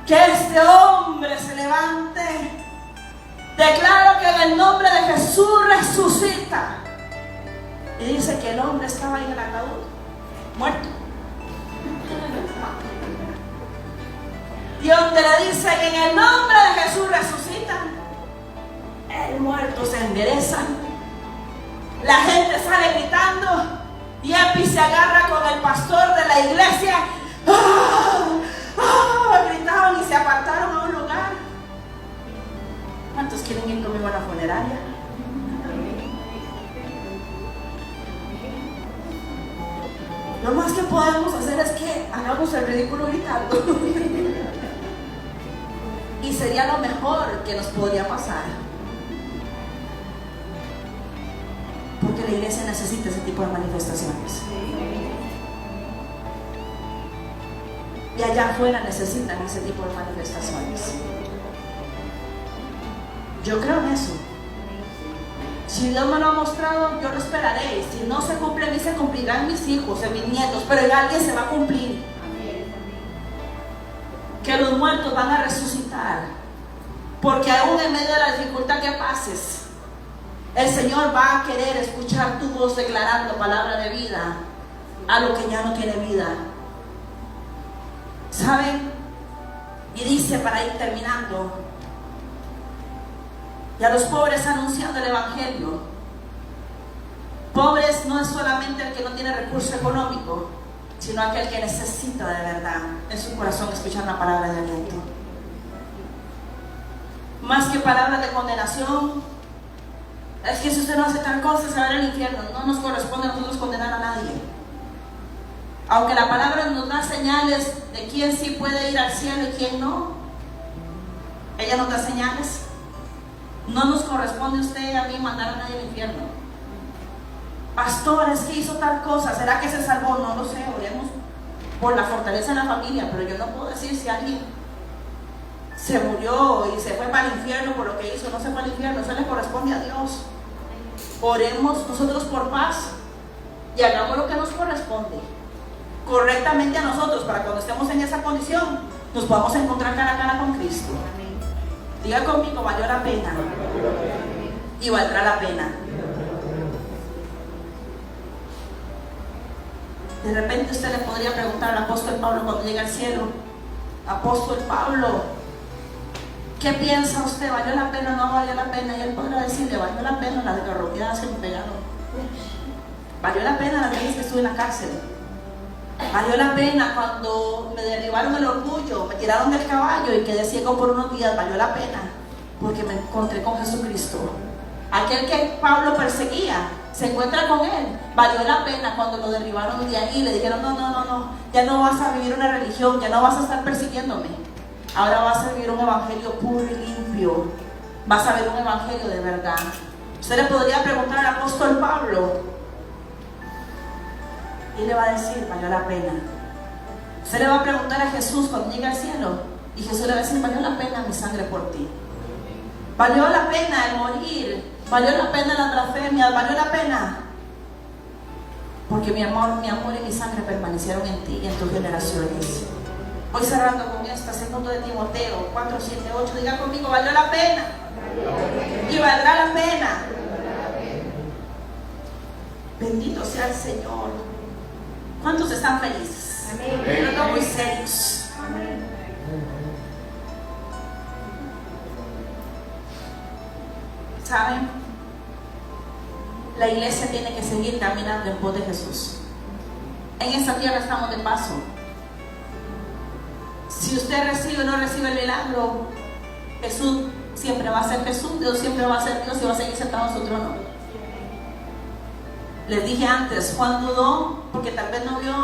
que este hombre se levante, declaro que en el nombre de Jesús resucita. Y dice que el hombre estaba en el ataúd, muerto. Y donde le dice que en el nombre de Jesús resucita, el muerto se endereza. La gente sale gritando y Epi se agarra con el pastor de la iglesia. ¡Ah! ¡Ah! Gritaban y se apartaron a un lugar. ¿Cuántos quieren ir conmigo a la funeraria? Lo más que podemos hacer es que hagamos el ridículo gritando. Y sería lo mejor que nos podría pasar. Porque la iglesia necesita ese tipo de manifestaciones. Y allá afuera necesitan ese tipo de manifestaciones. Yo creo en eso. Si Dios me lo ha mostrado, yo lo esperaré. Y si no se cumple en mí, se cumplirá en mis hijos, en mis nietos. Pero en alguien se va a cumplir. Que los muertos van a resucitar. Porque aún en medio de la dificultad que pases, el Señor va a querer escuchar tu voz declarando palabra de vida a lo que ya no tiene vida. ¿Saben? Y dice, para ir terminando, y a los pobres anunciando el evangelio. Pobres no es solamente el que no tiene recurso económico, sino aquel que necesita de verdad en su corazón escuchar una palabra de aliento. Más que palabras de condenación, es que si usted no hace tal cosa se va al infierno. No nos corresponde a nosotros condenar a nadie. Aunque la palabra nos da señales de quién sí puede ir al cielo y quién no, ella nos da señales. No nos corresponde a usted y a mí mandar a nadie al infierno. Pastor, es que hizo tal cosa, ¿será que se salvó? No lo sé, oremos por la fortaleza de la familia, pero yo no puedo decir si alguien se murió y se fue para el infierno por lo que hizo. No se fue al infierno, eso le corresponde a Dios. Oremos nosotros por paz y hagamos lo que nos corresponde correctamente a nosotros, para cuando estemos en esa condición nos podamos encontrar cara a cara con Cristo. Diga conmigo, valió la pena y valdrá la pena. De repente usted le podría preguntar al apóstol Pablo cuando llegue al cielo: apóstol Pablo, ¿qué piensa usted? ¿Valió la pena o no valió la pena? Y él podrá decirle: valió la pena las garroteadas que me pegaron, valió la pena las veces que estuve en la cárcel, valió la pena cuando me derribaron el orgullo, me tiraron del caballo y quedé ciego por unos días. Valió la pena porque me encontré con Jesucristo. Aquel que Pablo perseguía se encuentra con él. Valió la pena cuando lo derribaron de ahí y le dijeron: no, ya no vas a vivir una religión, ya no vas a estar persiguiéndome, ahora vas a vivir un evangelio puro y limpio, vas a ver un evangelio de verdad. Usted le podría preguntar al apóstol Pablo y le va a decir: valió la pena. Usted le va a preguntar a Jesús cuando llegue al cielo y Jesús le va a decir: valió la pena mi sangre por ti, valió la pena el morir, valió la pena las blasfemias, valió la pena porque mi amor y mi sangre permanecieron en ti y en tus generaciones. Voy cerrando con esta, 2 de Timoteo 4, 7, 8. Diga conmigo: valió la pena y valdrá la pena. Bendito sea el Señor. ¿Cuántos están felices? Pero no muy serios. Amén. ¿Saben? La iglesia tiene que seguir caminando en pos de Jesús. En esta tierra estamos de paso. Si usted recibe o no recibe el milagro, Jesús siempre va a ser Jesús, Dios siempre va a ser Dios y va a seguir sentado en su trono. Les dije antes, Juan dudó porque tal vez no vio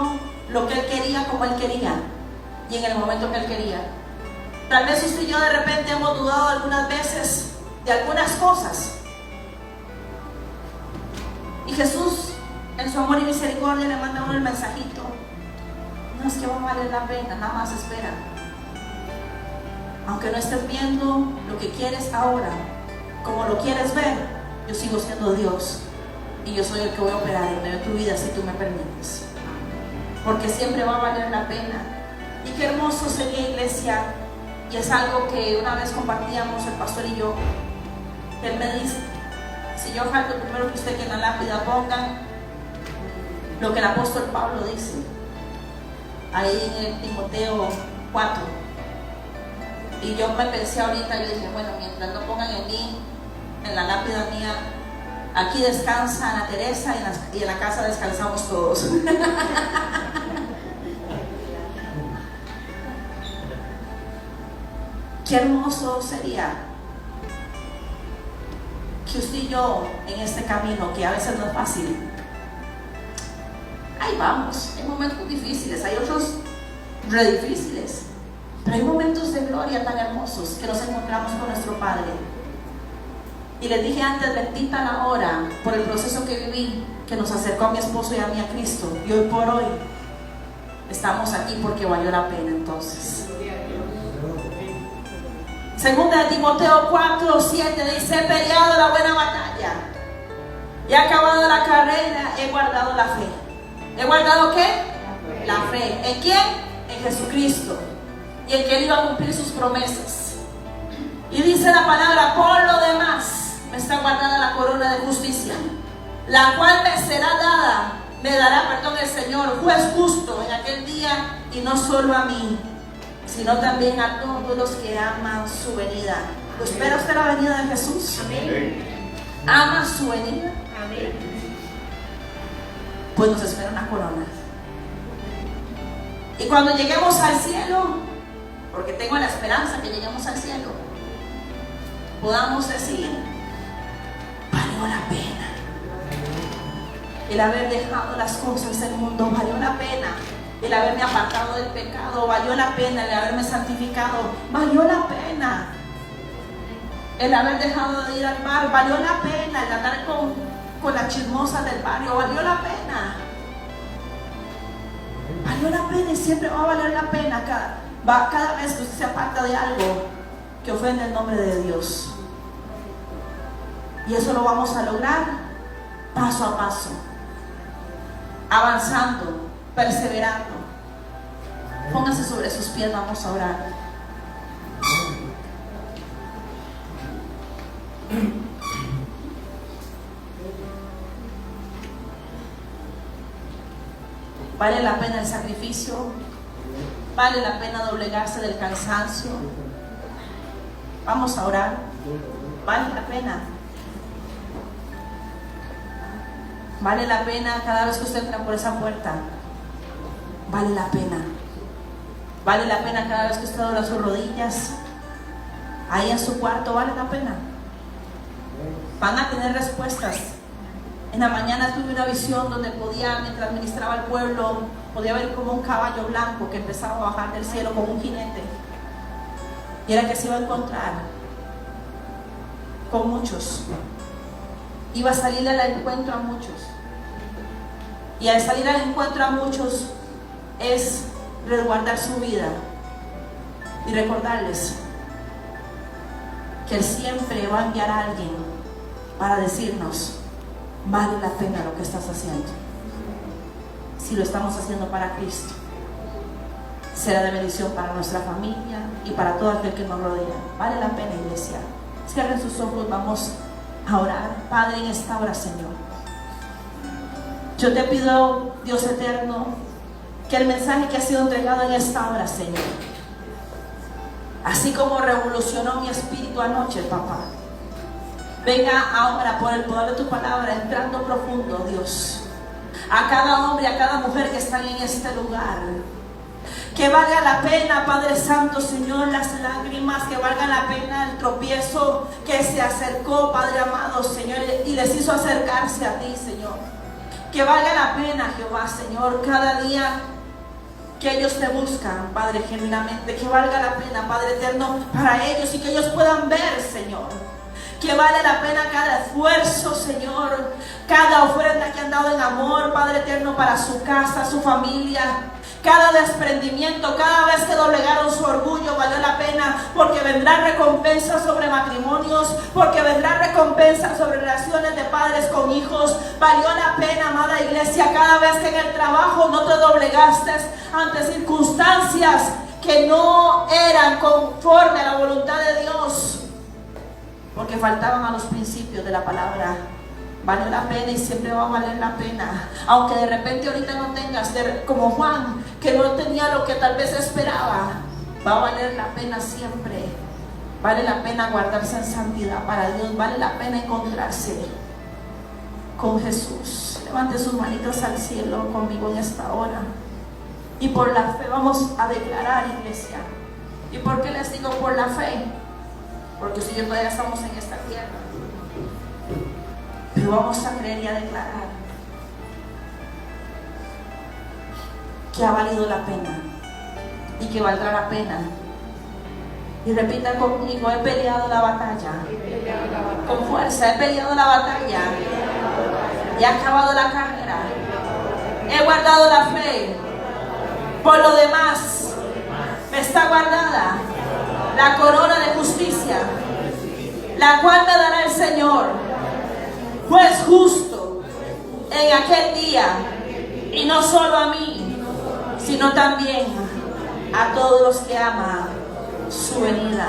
lo que él quería como él quería y en el momento que él quería. Tal vez usted y yo de repente hemos dudado algunas veces de algunas cosas. Y Jesús, en su amor y misericordia, le manda a uno el mensajito. No, es que va a valer la pena, nada más espera. Aunque no estés viendo lo que quieres ahora, como lo quieres ver, yo sigo siendo Dios. Y yo soy el que voy a operar en medio de tu vida si tú me permites. Porque siempre va a valer la pena. Y qué hermoso sería, iglesia. Y es algo que una vez compartíamos el pastor y yo. Él me dice, si yo falto, primero que usted que en la lápida ponga lo que el apóstol Pablo dice. Ahí en el Timoteo 4. Y yo me pensé ahorita, yo dije, bueno, mientras no pongan en mí, en la lápida mía, aquí descansa Ana Teresa y en la casa descansamos todos. Qué hermoso sería que usted y yo en este camino, que a veces no es fácil, ahí vamos, hay momentos difíciles, hay otros re difíciles, pero hay momentos de gloria tan hermosos que nos encontramos con nuestro Padre. Y les dije antes, bendita la hora por el proceso que viví, que nos acercó a mi esposo y a mí a Cristo, y hoy por hoy estamos aquí porque valió la pena. Entonces, segunda de Timoteo 4:7 dice: he peleado la buena batalla, he acabado la carrera, he guardado la fe. ¿He guardado qué? La fe. ¿En quién? En Jesucristo, y en que Él iba a cumplir sus promesas. Y dice la palabra: por lo demás me está guardada la corona de justicia, la cual me será dada, me dará perdón el Señor, juez justo, en aquel día, y no solo a mí, sino también a todos los que aman su venida. ¿Espera usted la venida de Jesús? Amén. ¿Ama su venida? Amén. Pues nos espera una corona. Y cuando lleguemos al cielo, porque tengo la esperanza que lleguemos al cielo, podamos decir: valió la pena el haber dejado las cosas del mundo, valió la pena el haberme apartado del pecado, valió la pena el haberme santificado, valió la pena el haber dejado de ir al bar, valió la pena el andar con las chismosas del barrio, valió la pena. Valió la pena y siempre va a valer la pena cada vez que usted se aparta de algo que ofende el nombre de Dios. Y eso lo vamos a lograr paso a paso, avanzando, perseverando. Póngase sobre sus pies, vamos a orar. Vale la pena el sacrificio, vale la pena doblegarse del cansancio. Vamos a orar. Vale la pena. Vale la pena cada vez que usted entra por esa puerta. Vale la pena. Vale la pena cada vez que usted dobla sus rodillas ahí en su cuarto. Vale la pena. Van a tener respuestas. En la mañana tuve una visión donde mientras ministraba al pueblo, podía ver como un caballo blanco que empezaba a bajar del cielo como un jinete. Y era que se iba a encontrar con muchos. Iba a salir al encuentro a muchos. Y al salir al encuentro a muchos es resguardar su vida y recordarles que Él siempre va a enviar a alguien para decirnos: vale la pena lo que estás haciendo. Si lo estamos haciendo para Cristo, será de bendición para nuestra familia y para todo aquel que nos rodea. Vale la pena, iglesia. Cierren sus ojos, vamos a orar. Padre, en esta hora, Señor, yo te pido, Dios eterno, que el mensaje que ha sido entregado en esta hora, Señor, así como revolucionó mi espíritu anoche, papá, venga ahora por el poder de tu palabra, entrando profundo, Dios, a cada hombre, a cada mujer que están en este lugar. Que valga la pena, Padre Santo, Señor, las lágrimas, que valga la pena el tropiezo que se acercó, Padre amado, Señor, y les hizo acercarse a ti, Señor. Que valga la pena, Jehová, Señor, cada día que ellos te buscan, Padre, genuinamente. Que valga la pena, Padre eterno, para ellos y que ellos puedan ver, Señor, que vale la pena cada esfuerzo, Señor, cada ofrenda que han dado en amor, Padre eterno, para su casa, su familia. Cada desprendimiento, cada vez que doblegaron su orgullo, valió la pena, porque vendrán recompensas sobre matrimonios, porque vendrán recompensas sobre relaciones de padres con hijos. Valió la pena, amada iglesia, cada vez que en el trabajo no te doblegaste ante circunstancias que no eran conforme a la voluntad de Dios, porque faltaban a los principios de la palabra. Valió la pena y siempre va a valer la pena. Aunque de repente ahorita no tengas, como Juan, que no tenía lo que tal vez esperaba, va a valer la pena siempre. Vale la pena guardarse en santidad para Dios. Vale la pena encontrarse con Jesús. Levante sus manitos al cielo conmigo en esta hora. Y por la fe vamos a declarar, iglesia. ¿Y por qué les digo por la fe? Porque si yo todavía estamos en esta tierra, pero vamos a creer y a declarar que ha valido la pena y que valdrá la pena. Y repita conmigo: he peleado la batalla con fuerza, he peleado la batalla y he acabado la carrera, he guardado la fe. Por lo demás me está guardada la corona de justicia, la cual me dará el Señor, juez justo, en aquel día, y no solo a mí, sino también a todos los que aman su venida.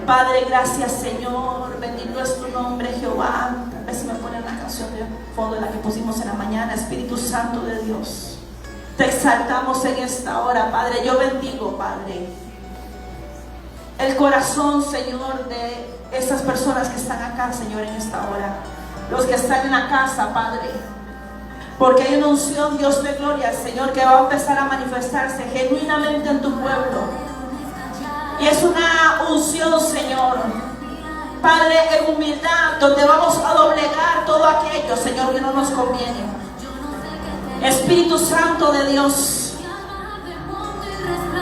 Padre, gracias, Señor, bendito es tu nombre, Jehová. Tal vez se me pone una canción de fondo de la que pusimos en la mañana. Espíritu Santo de Dios, te exaltamos en esta hora, Padre. Yo bendigo, Padre, el corazón, Señor, de estas personas que están acá, Señor, en esta hora. Los que están en la casa, Padre, porque hay una unción, Dios de gloria, Señor, que va a empezar a manifestarse genuinamente en tu pueblo. Y es una unción, Señor, Padre, en humildad, donde vamos a doblegar todo aquello, Señor, que no nos conviene. Espíritu Santo de Dios,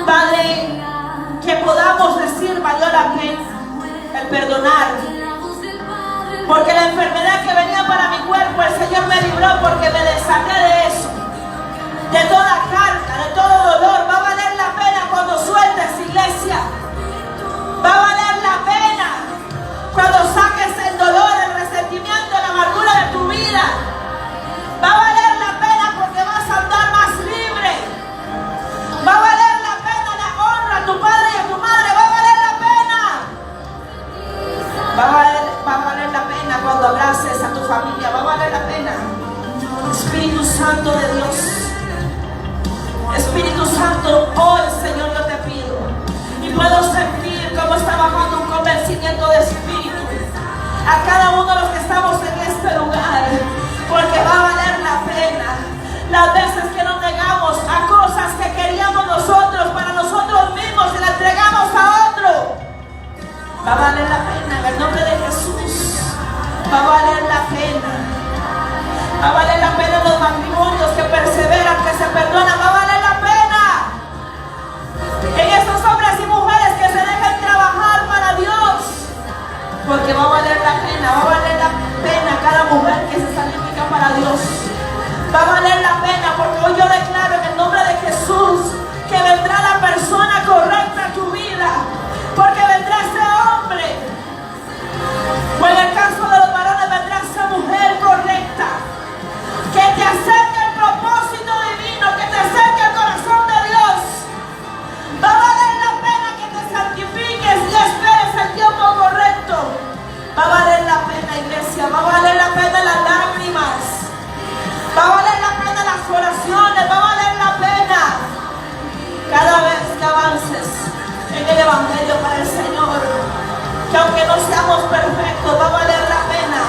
Padre, que podamos decir: valió la pena el perdonar. Porque la enfermedad que venía para mi cuerpo, el Señor me libró, porque me desaté de eso, de toda carga, de todo dolor. Va a valer la pena cuando sueltes, iglesia. Va a valer la pena cuando saques el dolor, el resentimiento, la amargura de tu vida. Va a valer la pena porque vas a andar más libre. Va a valer la pena la honra a tu padre y a tu madre. Va a valer la pena. Va a valer la pena cuando abraces a tu familia. Va a valer la pena. Espíritu Santo de Dios, Espíritu Santo, hoy, Señor, yo te pido, y puedo sentir cómo está bajando un convencimiento de espíritu a cada uno de los que estamos en este lugar, porque va a valer la pena. Las veces que nos negamos a cosas que queríamos nosotros para nosotros mismos y la entregamos a otro, va a valer la pena en el nombre de Jesús. Va a valer la pena. Va a valer la pena los matrimonios que perseveran, que se perdonan. Va a valer la pena en esos hombres y mujeres que se dejan trabajar para Dios, porque va a valer la pena. Va a valer la pena cada mujer que se santifica para Dios. Va a valer la pena, porque hoy yo declaro en el nombre de Jesús que vendrá la persona correcta a tu vida, porque vendrá ese hombre, o en el caso de los varones vendrá esa mujer correcta, que te acerque al propósito divino, que te acerque al corazón de Dios. Va a valer la pena que te santifiques y esperes el tiempo correcto. Va a valer la pena, iglesia. Va a valer la pena las lágrimas. Va a valer la pena las oraciones. Va a valer la pena cada vez que avances en el Evangelio para el Señor. Que aunque no seamos perfectos, va a valer la pena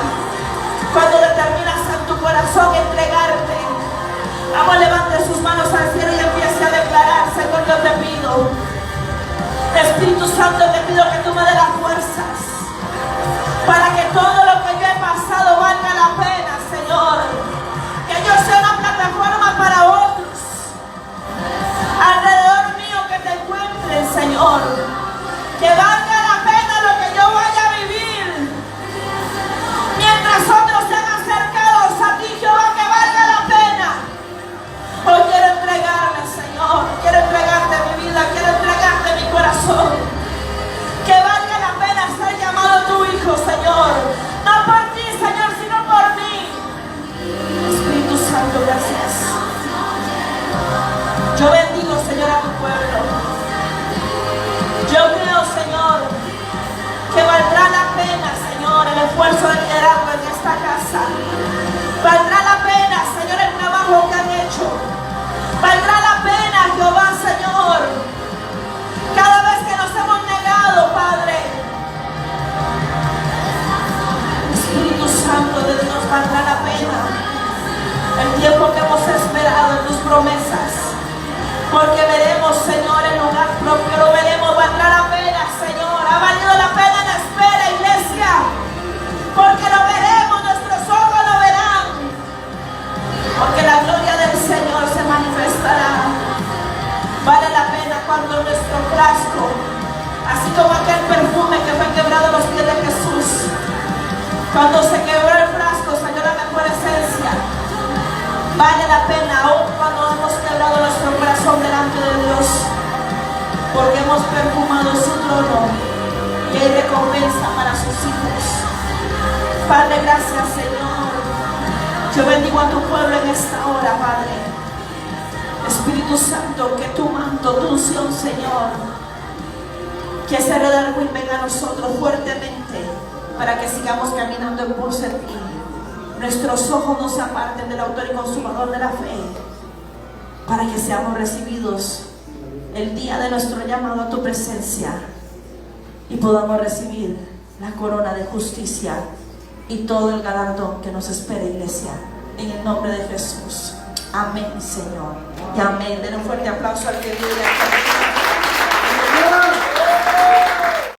cuando determinas en tu corazón entregarte. Vamos, levante sus manos al cielo y empiece a declarar: Señor, yo te pido, Espíritu Santo, te pido que tú me des las fuerzas para que todo lo que yo he pasado valga la pena, Señor. Que yo para otros alrededor mío que te encuentren, Señor. Que valga la pena lo que yo vaya a vivir mientras otros sean acercados a ti, Jehová, que valga la pena. Hoy quiero entregarme, Señor, quiero entregarte mi vida, quiero entregarte mi corazón. Que valga la pena ser llamado tu hijo, Señor. No por ti, Señor, sino por mí. Espíritu Santo, gracias. Yo bendigo, Señor, a tu pueblo. Yo creo, Señor, que valdrá la pena, Señor, el esfuerzo del liderazgo en esta casa. Valdrá la pena, Señor, el trabajo que han hecho. Valdrá la pena, Jehová, Señor, cada vez que nos hemos negado, Padre. Espíritu Santo de Dios, valdrá la pena el tiempo que hemos esperado en tus promesas. Porque veremos, Señor, el lugar propio, lo veremos, valdrá la pena, Señor. Ha valido la pena la espera, iglesia, porque lo veremos, nuestros ojos lo verán, porque la gloria del Señor se manifestará. Vale la pena cuando nuestro frasco, así como aquel perfume que fue quebrado a los pies de Jesús, cuando se quebró el frasco, salió la mejor esencia. Vale la pena aún cuando hemos quebrado nuestro corazón delante de Dios, porque hemos perfumado su trono y hay recompensa para sus hijos. Padre, gracias, Señor. Yo bendigo a tu pueblo en esta hora, Padre. Espíritu Santo, que tu manto, tu unción, Señor, que ese redarguir venga a nosotros fuertemente para que sigamos caminando en pos de ti. Nuestros ojos no se aparten del autor y consumador de la fe, para que seamos recibidos el día de nuestro llamado a tu presencia y podamos recibir la corona de justicia y todo el galardón que nos espera, iglesia, en el nombre de Jesús. Amén, Señor, y amén. Den un fuerte aplauso al que vive.